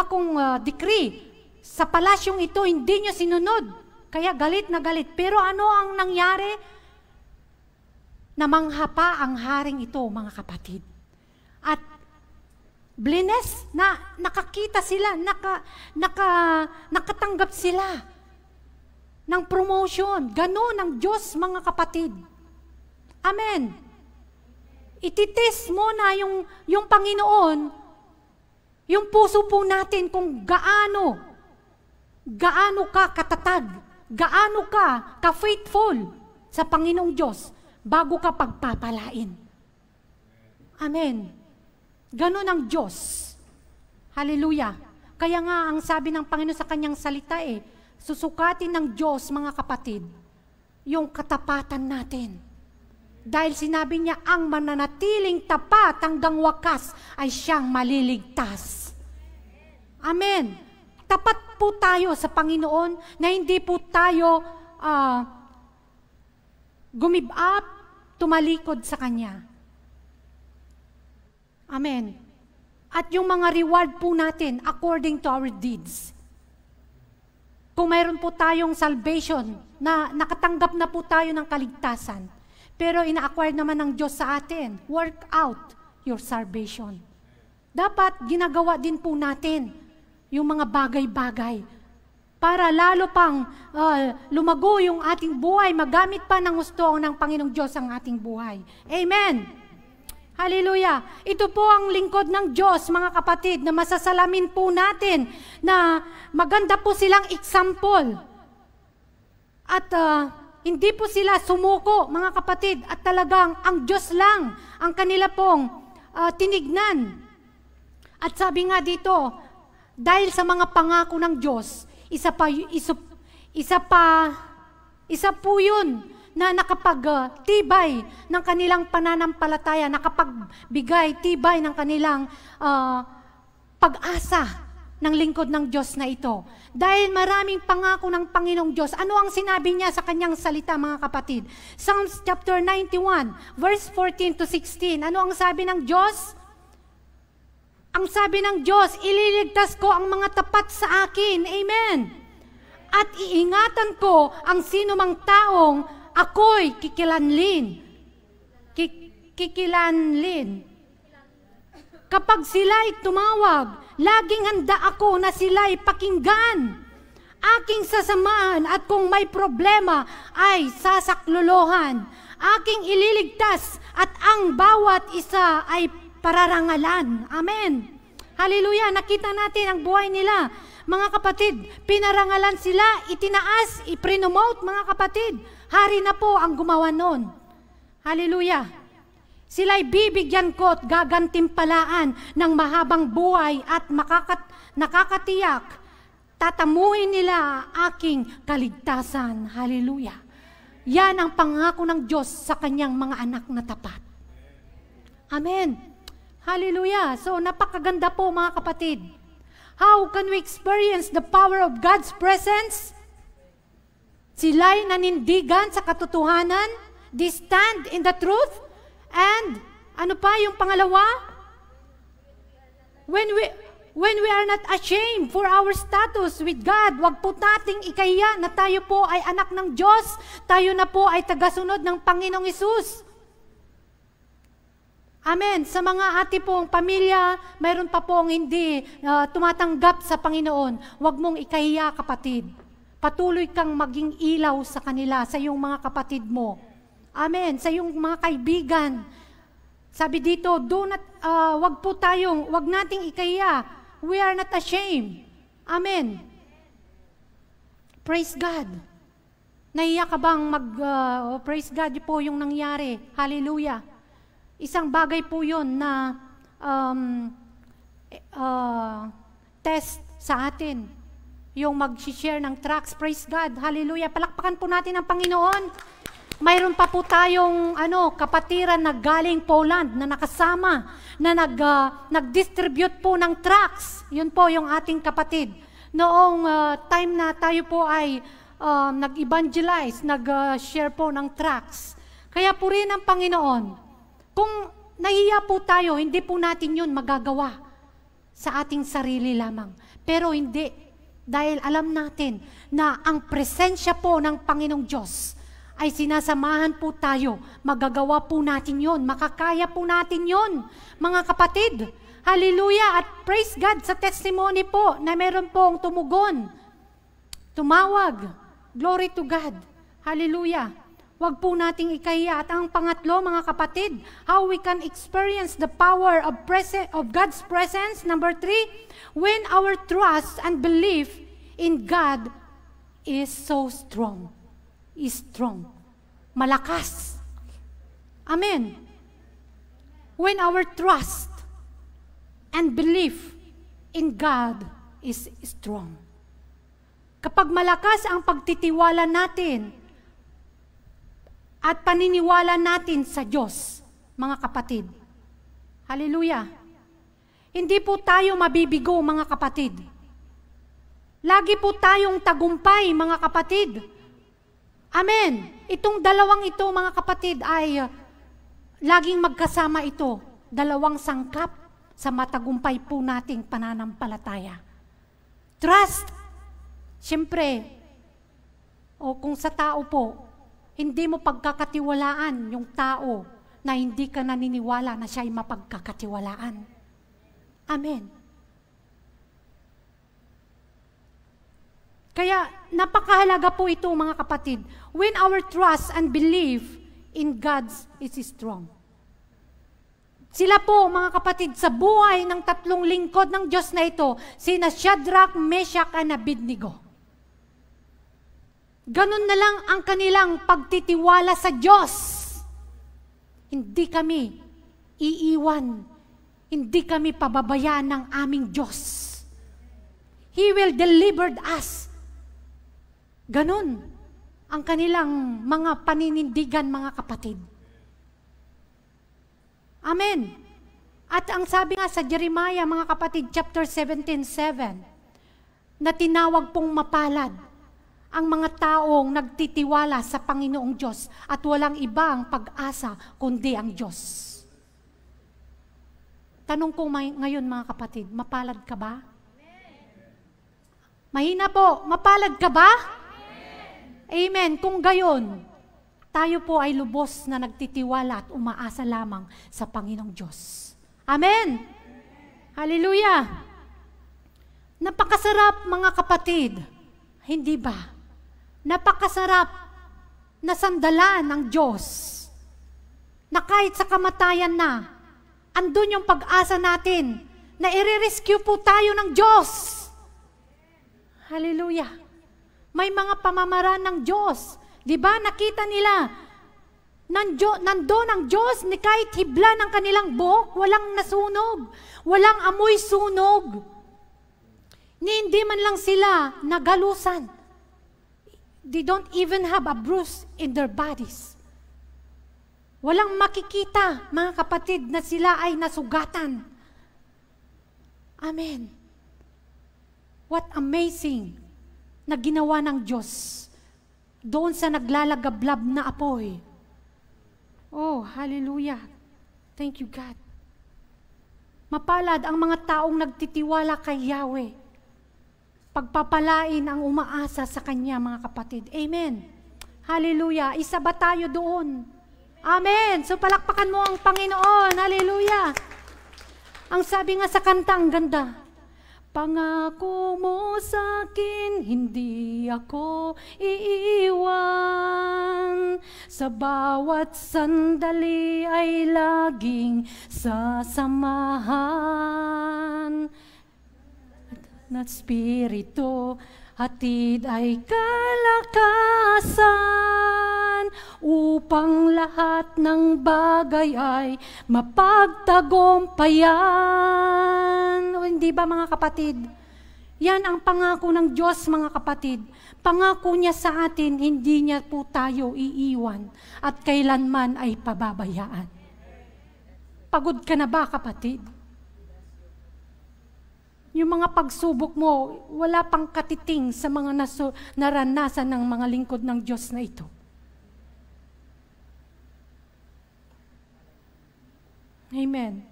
kong decree sa palasyong ito, hindi nyo sinunod. Kaya galit na galit. Pero ano ang nangyari? Namangha pa ang haring ito, mga kapatid. At blines na nakakita sila, nakatanggap sila ng promotion. Ganon ang Diyos, mga kapatid. Amen. Ititest mo na yung Panginoon, yung puso po natin kung gaano ka katatag, gaano ka ka-faithful sa Panginoong Diyos bago ka pagpapalain. Amen. Ganon ang Diyos. Hallelujah. Kaya nga, ang sabi ng Panginoon sa kanyang salita susukatin ng Diyos, mga kapatid, yung katapatan natin. Dahil sinabi niya, ang mananatiling tapat hanggang wakas ay siyang maliligtas. Amen. Tapat po tayo sa Panginoon na hindi po tayo gumib up, tumalikod sa Kanya. Amen. At yung mga reward po natin according to our deeds. Kung mayroon po tayong salvation, na nakatanggap na po tayo ng kaligtasan, pero ina-acquire naman ng Diyos sa atin, work out your salvation. Dapat ginagawa din po natin yung mga bagay-bagay para lalo pang lumago yung ating buhay, magamit pa ng gusto ng Panginoong Diyos ang ating buhay. Amen! Hallelujah! Ito po ang lingkod ng Diyos, mga kapatid, na masasalamin po natin na maganda po silang example. At hindi po sila sumuko, mga kapatid, at talagang ang Diyos lang ang kanila pong tinignan. At sabi nga dito, dahil sa mga pangako ng Diyos, isa po yun na nakapagtibay ng kanilang pananampalataya, nakapagbigay tibay ng kanilang pag-asa ng lingkod ng Diyos na ito. Dahil maraming pangako ng Panginoong Diyos. Ano ang sinabi niya sa kanyang salita, mga kapatid? Psalms chapter 91, verse 14 to 16. Ano ang sabi ng Diyos? Ang sabi ng Diyos, ililigtas ko ang mga tapat sa akin. Amen. At iingatan ko ang sinumang taong ako'y kikilanlin. Kikilanlin. Kapag sila'y tumawag, laging handa ako na sila'y pakinggan, aking sasamahan at kung may problema ay sasaklolohan, aking ililigtas at ang bawat isa ay pararangalan. Amen. Hallelujah. Nakita natin ang buhay nila. Mga kapatid, pinarangalan sila, itinaas, iprinomote, mga kapatid. Hari na po ang gumawa nun. Hallelujah. Sila'y bibigyan ko at gagantimpalaan ng mahabang buhay at nakakatiyak. Tatamuhin nila aking kaligtasan. Hallelujah. Yan ang pangako ng Diyos sa kanyang mga anak na tapat. Amen. Hallelujah. So napakaganda po mga kapatid. How can we experience the power of God's presence? Sila'y nanindigan sa katotohanan. They stand in the truth. And ano pa yung pangalawa? When we are not ashamed for our status with God, wag po nating ikahiya na tayo po ay anak ng Diyos. Tayo na po ay tagasunod ng Panginoong Hesus. Amen. Sa mga ati pong pamilya, mayroon pa pong hindi tumatanggap sa Panginoon. Wag mong ikahiya, kapatid. Patuloy kang maging ilaw sa kanila, sa iyong mga kapatid mo. Amen. Sa iyong mga kaibigan. Sabi dito, wag nating ikahiya. We are not ashamed. Amen. Praise God. Nahiya ka bang praise God po yung nangyari. Hallelujah. Isang bagay po yun na test sa atin. Yung mag-share ng tracts. Praise God. Hallelujah. Palakpakan po natin ang Panginoon. Mayroon pa po tayong kapatiran na galing Poland na nakasama, na nag-distribute po ng tracts. Yun po yung ating kapatid. Noong time na tayo po ay nag-evangelize, nag-share po ng tracts. Kaya po rin ang Panginoon, kung nahiya po tayo, hindi po natin yun magagawa sa ating sarili lamang. Pero hindi, dahil alam natin na ang presensya po ng Panginoong Diyos ay sinasamahan po tayo, magagawa po natin yon, makakaya po natin yon, mga kapatid. Hallelujah! At praise God sa testimony po na meron pong tumugon, tumawag. Glory to God. Hallelujah! Huwag po nating ikahiya. At ang pangatlo, mga kapatid, how we can experience the power of God's presence. Number 3, when our trust and belief in God is so strong. Is strong. Malakas. Amen. When our trust and belief in God is strong. Kapag malakas ang pagtitiwala natin at paniniwala natin sa Diyos, mga kapatid. Hallelujah. Hindi po tayo mabibigo, mga kapatid. Lagi po tayong tagumpay, mga kapatid. Amen. Itong dalawang ito, mga kapatid, ay laging magkasama ito. Dalawang sangkap sa matagumpay po nating pananampalataya. Trust. Siyempre, kung sa tao po, hindi mo pagkakatiwalaan yung tao na hindi ka naniniwala na siya ay mapagkakatiwalaan. Amen. Kaya napakahalaga po ito, mga kapatid, when our trust and belief in God is strong. Sila po, mga kapatid, sa buhay ng tatlong lingkod ng Diyos na ito, sina Shadrach, Meshach, and Abednego. Ganun na lang ang kanilang pagtitiwala sa Diyos. Hindi kami iiwan. Hindi kami pababayaan ng aming Diyos. He will deliver us. Ganun ang kanilang mga paninindigan, mga kapatid. Amen. At ang sabi nga sa Jeremiah, mga kapatid, chapter 17:7, na tinawag pong mapalad ang mga taong nagtitiwala sa Panginoong Diyos at walang ibang pag-asa kundi ang Diyos. Tanong ko ngayon, mga kapatid, mapalad ka ba? Mahina po, mapalad ka ba? Amen. Kung gayon, tayo po ay lubos na nagtitiwala at umaasa lamang sa Panginoong Diyos. Amen. Hallelujah. Napakasarap, mga kapatid. Hindi ba? Napakasarap na sandalan ng Diyos na kahit sa kamatayan na, andun yung pag-asa natin na i-rescue po tayo ng Diyos. Hallelujah. May mga pamamaraan ng Diyos. Di ba? Nakita nila, nandun ang Diyos, ni kahit hibla ng kanilang buhok, walang nasunog, walang amoy sunog. Ni hindi man lang sila nagalusan. They don't even have a bruise in their bodies. Walang makikita, mga kapatid, na sila ay nasugatan. Amen. What amazing na ginawa ng Diyos doon sa naglalagablab na apoy. Oh, hallelujah. Thank you, God. Mapalad ang mga taong nagtitiwala kay Yahweh. Pagpapalain ang umaasa sa Kanya, mga kapatid. Amen. Hallelujah. Isa ba tayo doon? Amen. So palakpakan mo ang Panginoon. Hallelujah. Ang sabi nga sa kanta, ang ganda. Pangako mo sa akin, hindi ako iiwan. Sa bawat sandali ay laging sasamahan. Na Espiritu, hatid ay kalakasan upang lahat ng bagay ay mapagtagumpayan. O hindi ba, mga kapatid? Yan ang pangako ng Diyos, mga kapatid. Pangako niya sa atin, hindi niya po tayo iiwan at kailanman ay pababayaan. Pagod ka na ba, kapatid? Yung mga pagsubok mo, wala pang katiting sa mga naranasan ng mga lingkod ng Diyos na ito. Amen.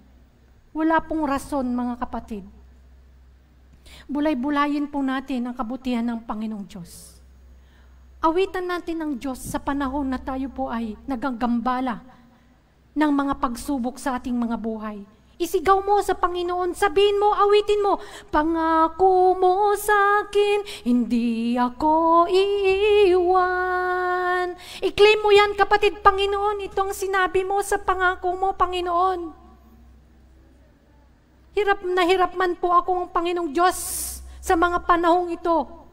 Wala pong rason, mga kapatid. Bulay-bulayin po natin ang kabutihan ng Panginoong Diyos. Awitan natin ang Diyos sa panahon na tayo po ay nagagambala ng mga pagsubok sa ating mga buhay. Isigaw mo sa Panginoon, sabihin mo, awitin mo, pangako mo sa akin, hindi ako iiwan. I-claim mo yan, kapatid. Panginoon, itong sinabi mo sa pangako mo, Panginoon. Hirap na hirap man po akong Panginoong Diyos sa mga panahong ito.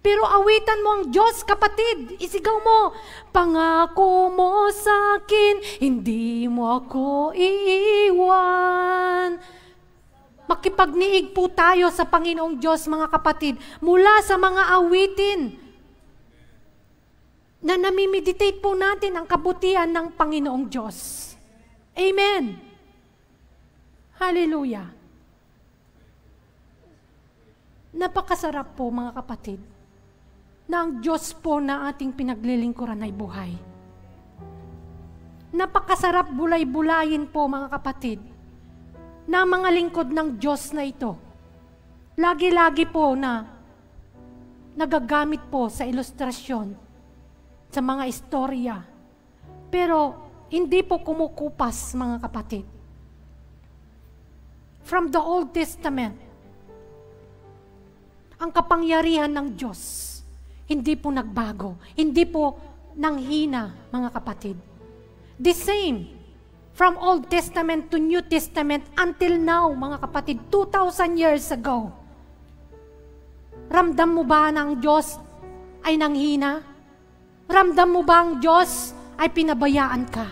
Pero awitan mo ang Diyos, kapatid. Isigaw mo, pangako mo sa akin, hindi mo ako iiwan. Makipagniig po tayo sa Panginoong Diyos, mga kapatid, mula sa mga awitin na namimeditate po natin ang kabutihan ng Panginoong Diyos. Amen. Hallelujah. Napakasarap po, mga kapatid, na ang Diyos po na ating pinaglilingkuran ay buhay. Napakasarap bulay-bulayin po, mga kapatid, na mga lingkod ng Diyos na ito. Lagi-lagi po na nagagamit po sa ilustrasyon, sa mga istorya. Pero hindi po kumukupas, mga kapatid. From the Old Testament, ang kapangyarihan ng Diyos hindi po nagbago. Hindi po nanghina, mga kapatid. The same, from Old Testament to New Testament until now, mga kapatid, 2,000 years ago. Ramdam mo ba na ang Diyos ay nanghina? Ramdam mo ba ang Diyos ay pinabayaan ka?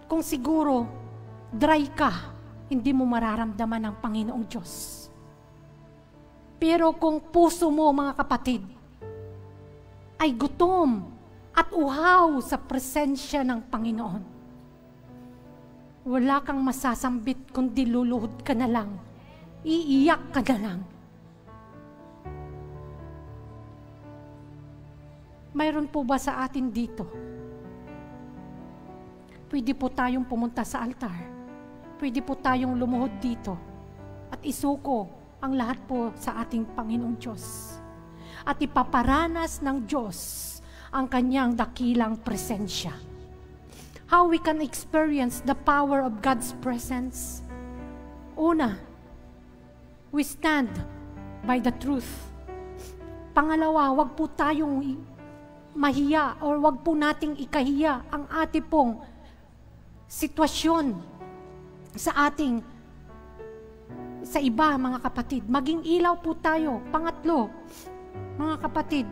Kung siguro, dry ka, hindi mo mararamdaman ang Panginoong Diyos. Pero kung puso mo, mga kapatid, ay gutom at uhaw sa presensya ng Panginoon, wala kang masasambit kundi luluhod ka na lang, iiyak ka na lang. Mayroon po ba sa atin dito? Pwede po tayong pumunta sa altar. Pwede po tayong lumuhod dito at isuko ang lahat po sa ating Panginoong Diyos. At ipaparanas ng Diyos ang kanyang dakilang presensya. How we can experience the power of God's presence? Una, we stand by the truth. Pangalawa, wag po tayong mahiya or wag po nating ikahiya ang ating pong sitwasyon sa iba, mga kapatid. Maging ilaw po tayo. Pangatlo, mga kapatid,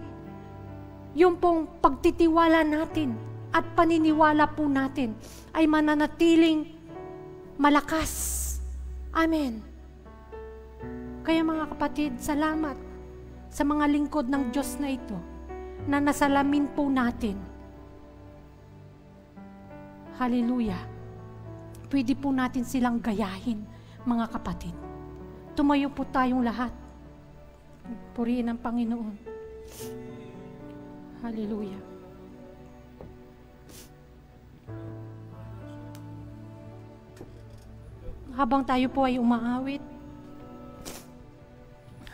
yung pong pagtitiwala natin at paniniwala po natin ay mananatiling malakas. Amen. Kaya mga kapatid, salamat sa mga lingkod ng Diyos na ito na nasalamin po natin. Hallelujah. Pwede po natin silang gayahin, mga kapatid. Tumayo po tayong lahat. Purihin ang Panginoon. Hallelujah. Habang tayo po ay umaawit,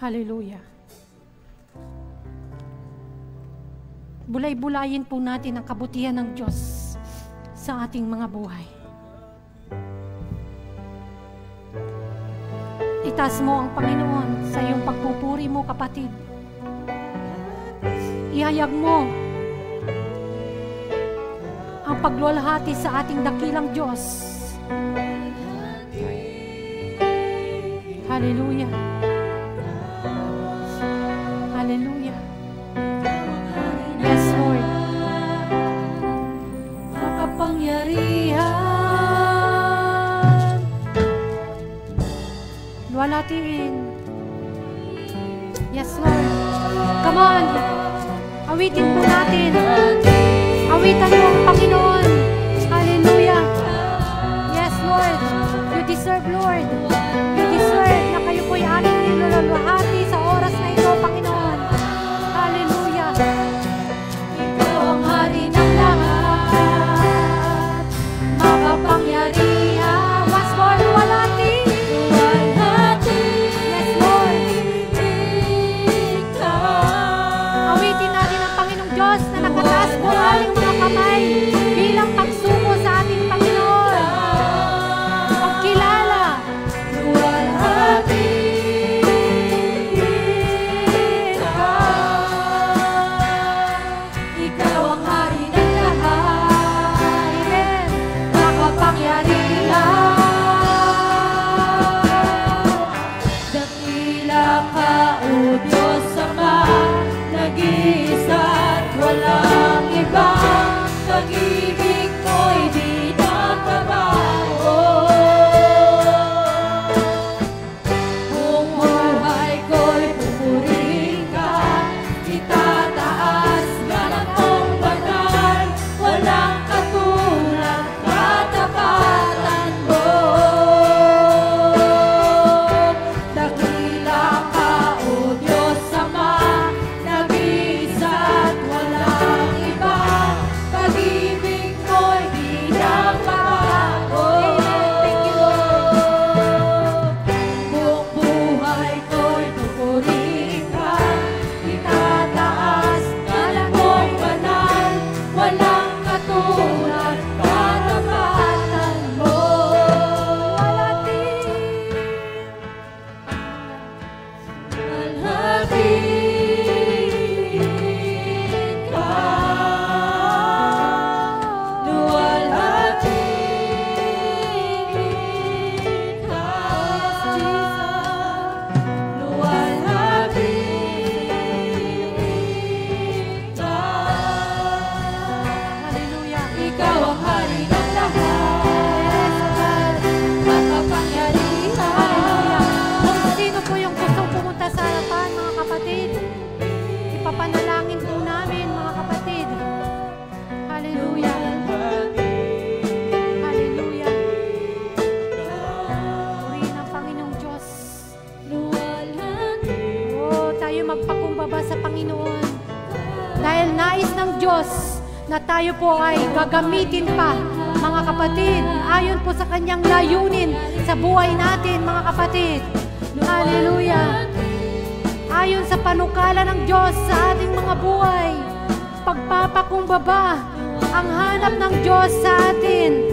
hallelujah. Bulay-bulayin po natin ang kabutihan ng Diyos sa ating mga buhay. Itaas mo ang Panginoon sa iyong pagpupuri mo, kapatid. Ihayag mo ang pagluwalhati sa ating dakilang Diyos. Hallelujah. Hallelujah. Yes, Lord. Makapangyarihan. Luwalhatiin. Yes, Lord. Come on. Awitin po natin. Awitan mo ang Panginoon. Hallelujah. Yes, Lord. You deserve, Lord. You deserve na kayo po'y aming niluluwalhati sa oras na ito, Panginoon. Hallelujah. Ikaw ang hari ng lahat. Makapangyarihan. Once more, luwalhati. Yes, Lord. Awitin natin ang Panginoong Diyos na nakataas po ating mga kamay bilang pagsuko sa ating Panginoon. Pagkilala. Luwalhati. Ikaw ang hari ng lahat. Amen. Makapangyarihan. Dakila ka, O Diyos Ama, nag-iisa't walang iba. Pag-ibig mo'y di nagbabago. Kung buhay ko'y pupurihin ka, itataas ganang mong banal. Walang katulad katapatan mo. Dakila ka, O Diyos Ama, nag-iisa't walang iba. Pag-ibig mo'y di nagbabago. Thank you, Lord. Buong buhay ko'y pupurihin ka, itataas ganang mong banal. Walang katulad katapatan mo. Luwalhatiin ka. Luwalhatiin ka. Luwalhatiin ka. Hallelujah. Ikaw ang hari ng lahat. Makapangyarihan. Hallelujah. Kung sino po yung gustong pumunta sa harapan, mga kapatid, ipapanalangin po namin, mga kapatid. Hallelujah. Hallelujah. Purihin ang Panginoong Diyos. Oh, tayo magpakumbaba sa Panginoon. Dahil nais ng Diyos na tayo po ay gagamitin pa, mga kapatid, ayon po sa kanyang layunin sa buhay natin, mga kapatid. Hallelujah. Ayon sa panukala ng Diyos sa ating mga buhay, pagpapakumbaba ang hanap ng Diyos sa atin.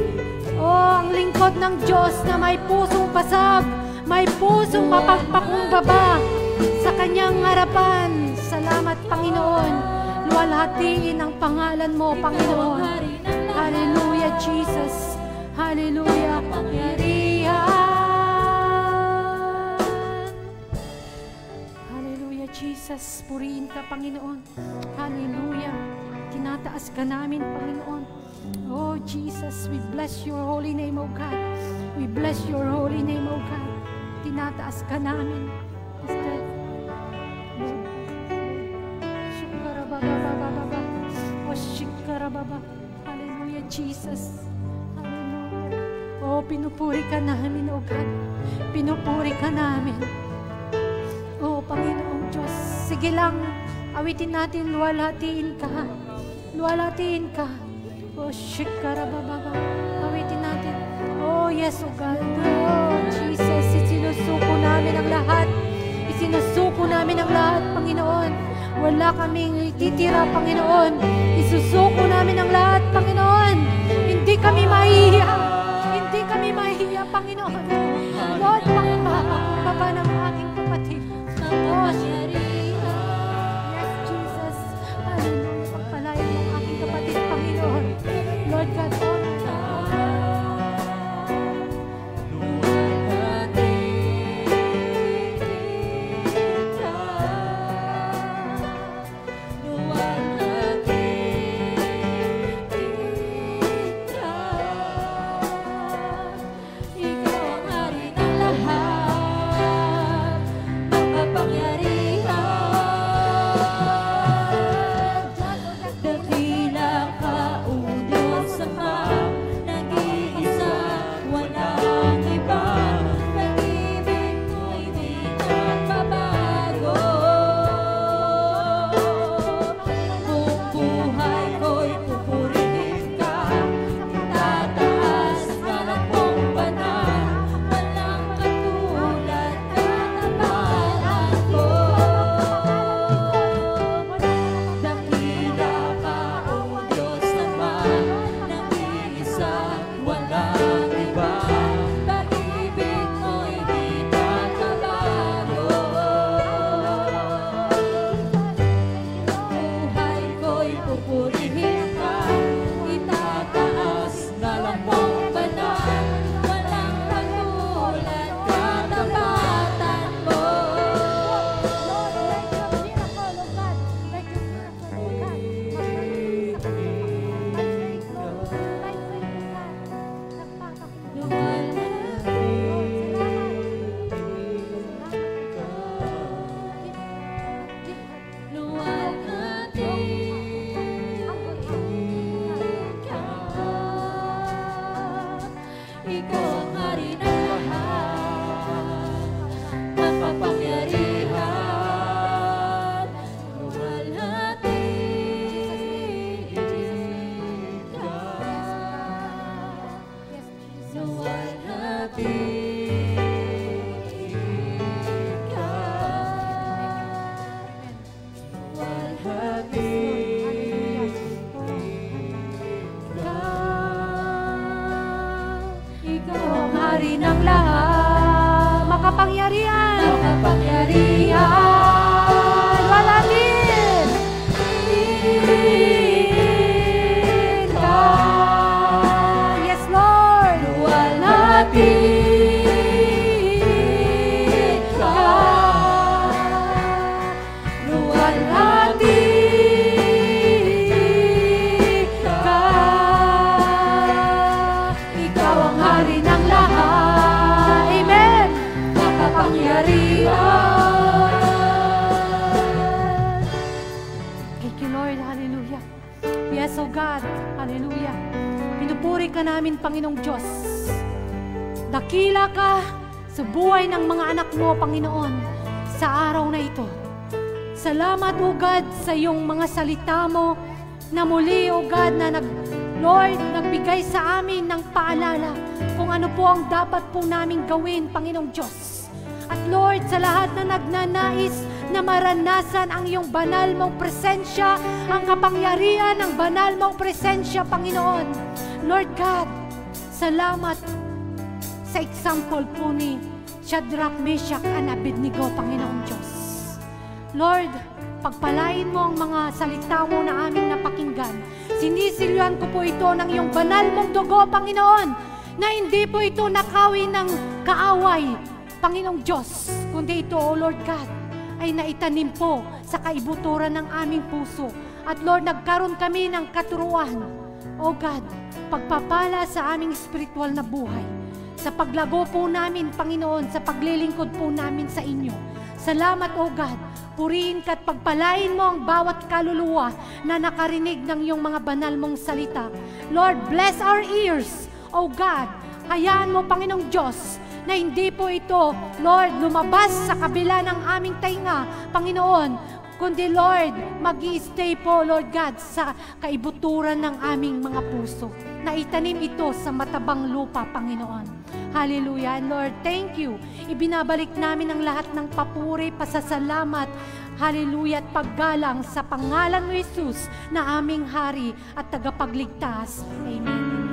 Oh, ang lingkod ng Diyos na may pusong pasag may pusong mapagpakumbaba sa kanyang harapan. Salamat, Panginoon. Luwalhatiin ang pangalan mo, Panginoon. Hallelujah, Jesus. Hallelujah, Hallelujah, Jesus. Purihin ka, Panginoon. Hallelujah. Tinataas ka namin, Panginoon. Oh, Jesus, we bless your holy name, O God. We bless your holy name, O God. Tinataas ka namin. Hallelujah, Jesus. Hallelujah. Oh, pinupuri ka namin, O God. Pinupuri ka namin. Oh, Panginoong Diyos. Sige lang, awitin natin, luwalhatiin ka. Luwalhatiin ka. Oh, shikarababa. Awitin natin. Oh, yes, O God. Oh, Jesus. Isinusuko namin ang lahat. Isinusuko namin ang lahat, Panginoon. Wala kaming ititira, Panginoon. Isusuko namin ang lahat, Panginoon. Hindi kami mahihiya. Hindi kami mahihiya, Panginoon. Lord, pakbaba ng aking kapatid. Oh, yes, Jesus. Hallelujah. Pagpalain mo ang aking kapatid, Panginoon. Lord God, oh, Panginoong Diyos. Dakila ka sa buhay ng mga anak mo, Panginoon, sa araw na ito. Salamat, O God, sa iyong mga salita mo na muli, O God, na Lord, nagbigay sa amin ng paalala kung ano po ang dapat po namin gawin, Panginoong Diyos. At Lord, sa lahat na nagnanais na maranasan ang iyong banal mong presensya, ang kapangyarihan ng banal mong presensya, Panginoon. Lord God, salamat sa example po ni Shadrach, Meshach, and Abednego, Panginoong Diyos. Lord, pagpalain mo ang mga salita mo na aming napakinggan. Sinisilyan ko po ito ng iyong banal mong dugo, Panginoon, na hindi po ito nakawin ng kaaway, Panginoong Diyos, kundi ito, O Lord God, ay naitanim po sa kaibuturan ng aming puso. At Lord, nagkaroon kami ng katuruan, O God, pagpapala sa aming spiritual na buhay, sa paglago po namin, Panginoon, sa paglilingkod po namin sa inyo. Salamat, O God, purihin ka at pagpalain mo ang bawat kaluluwa na nakarinig ng iyong mga banal mong salita. Lord, bless our ears, O God. Hayaan mo, Panginoong Diyos, na hindi po ito, Lord, lumabas sa kabila ng aming tainga, Panginoon, kundi Lord, mag-i-stay po, Lord God, sa kaibuturan ng aming mga puso. Naitanim ito sa matabang lupa, Panginoon. Hallelujah. And Lord, thank you. Ibinabalik namin ang lahat ng papuri, pasasalamat, hallelujah, at paggalang sa pangalan mo, Jesus, na aming Hari at tagapagligtas. Amen.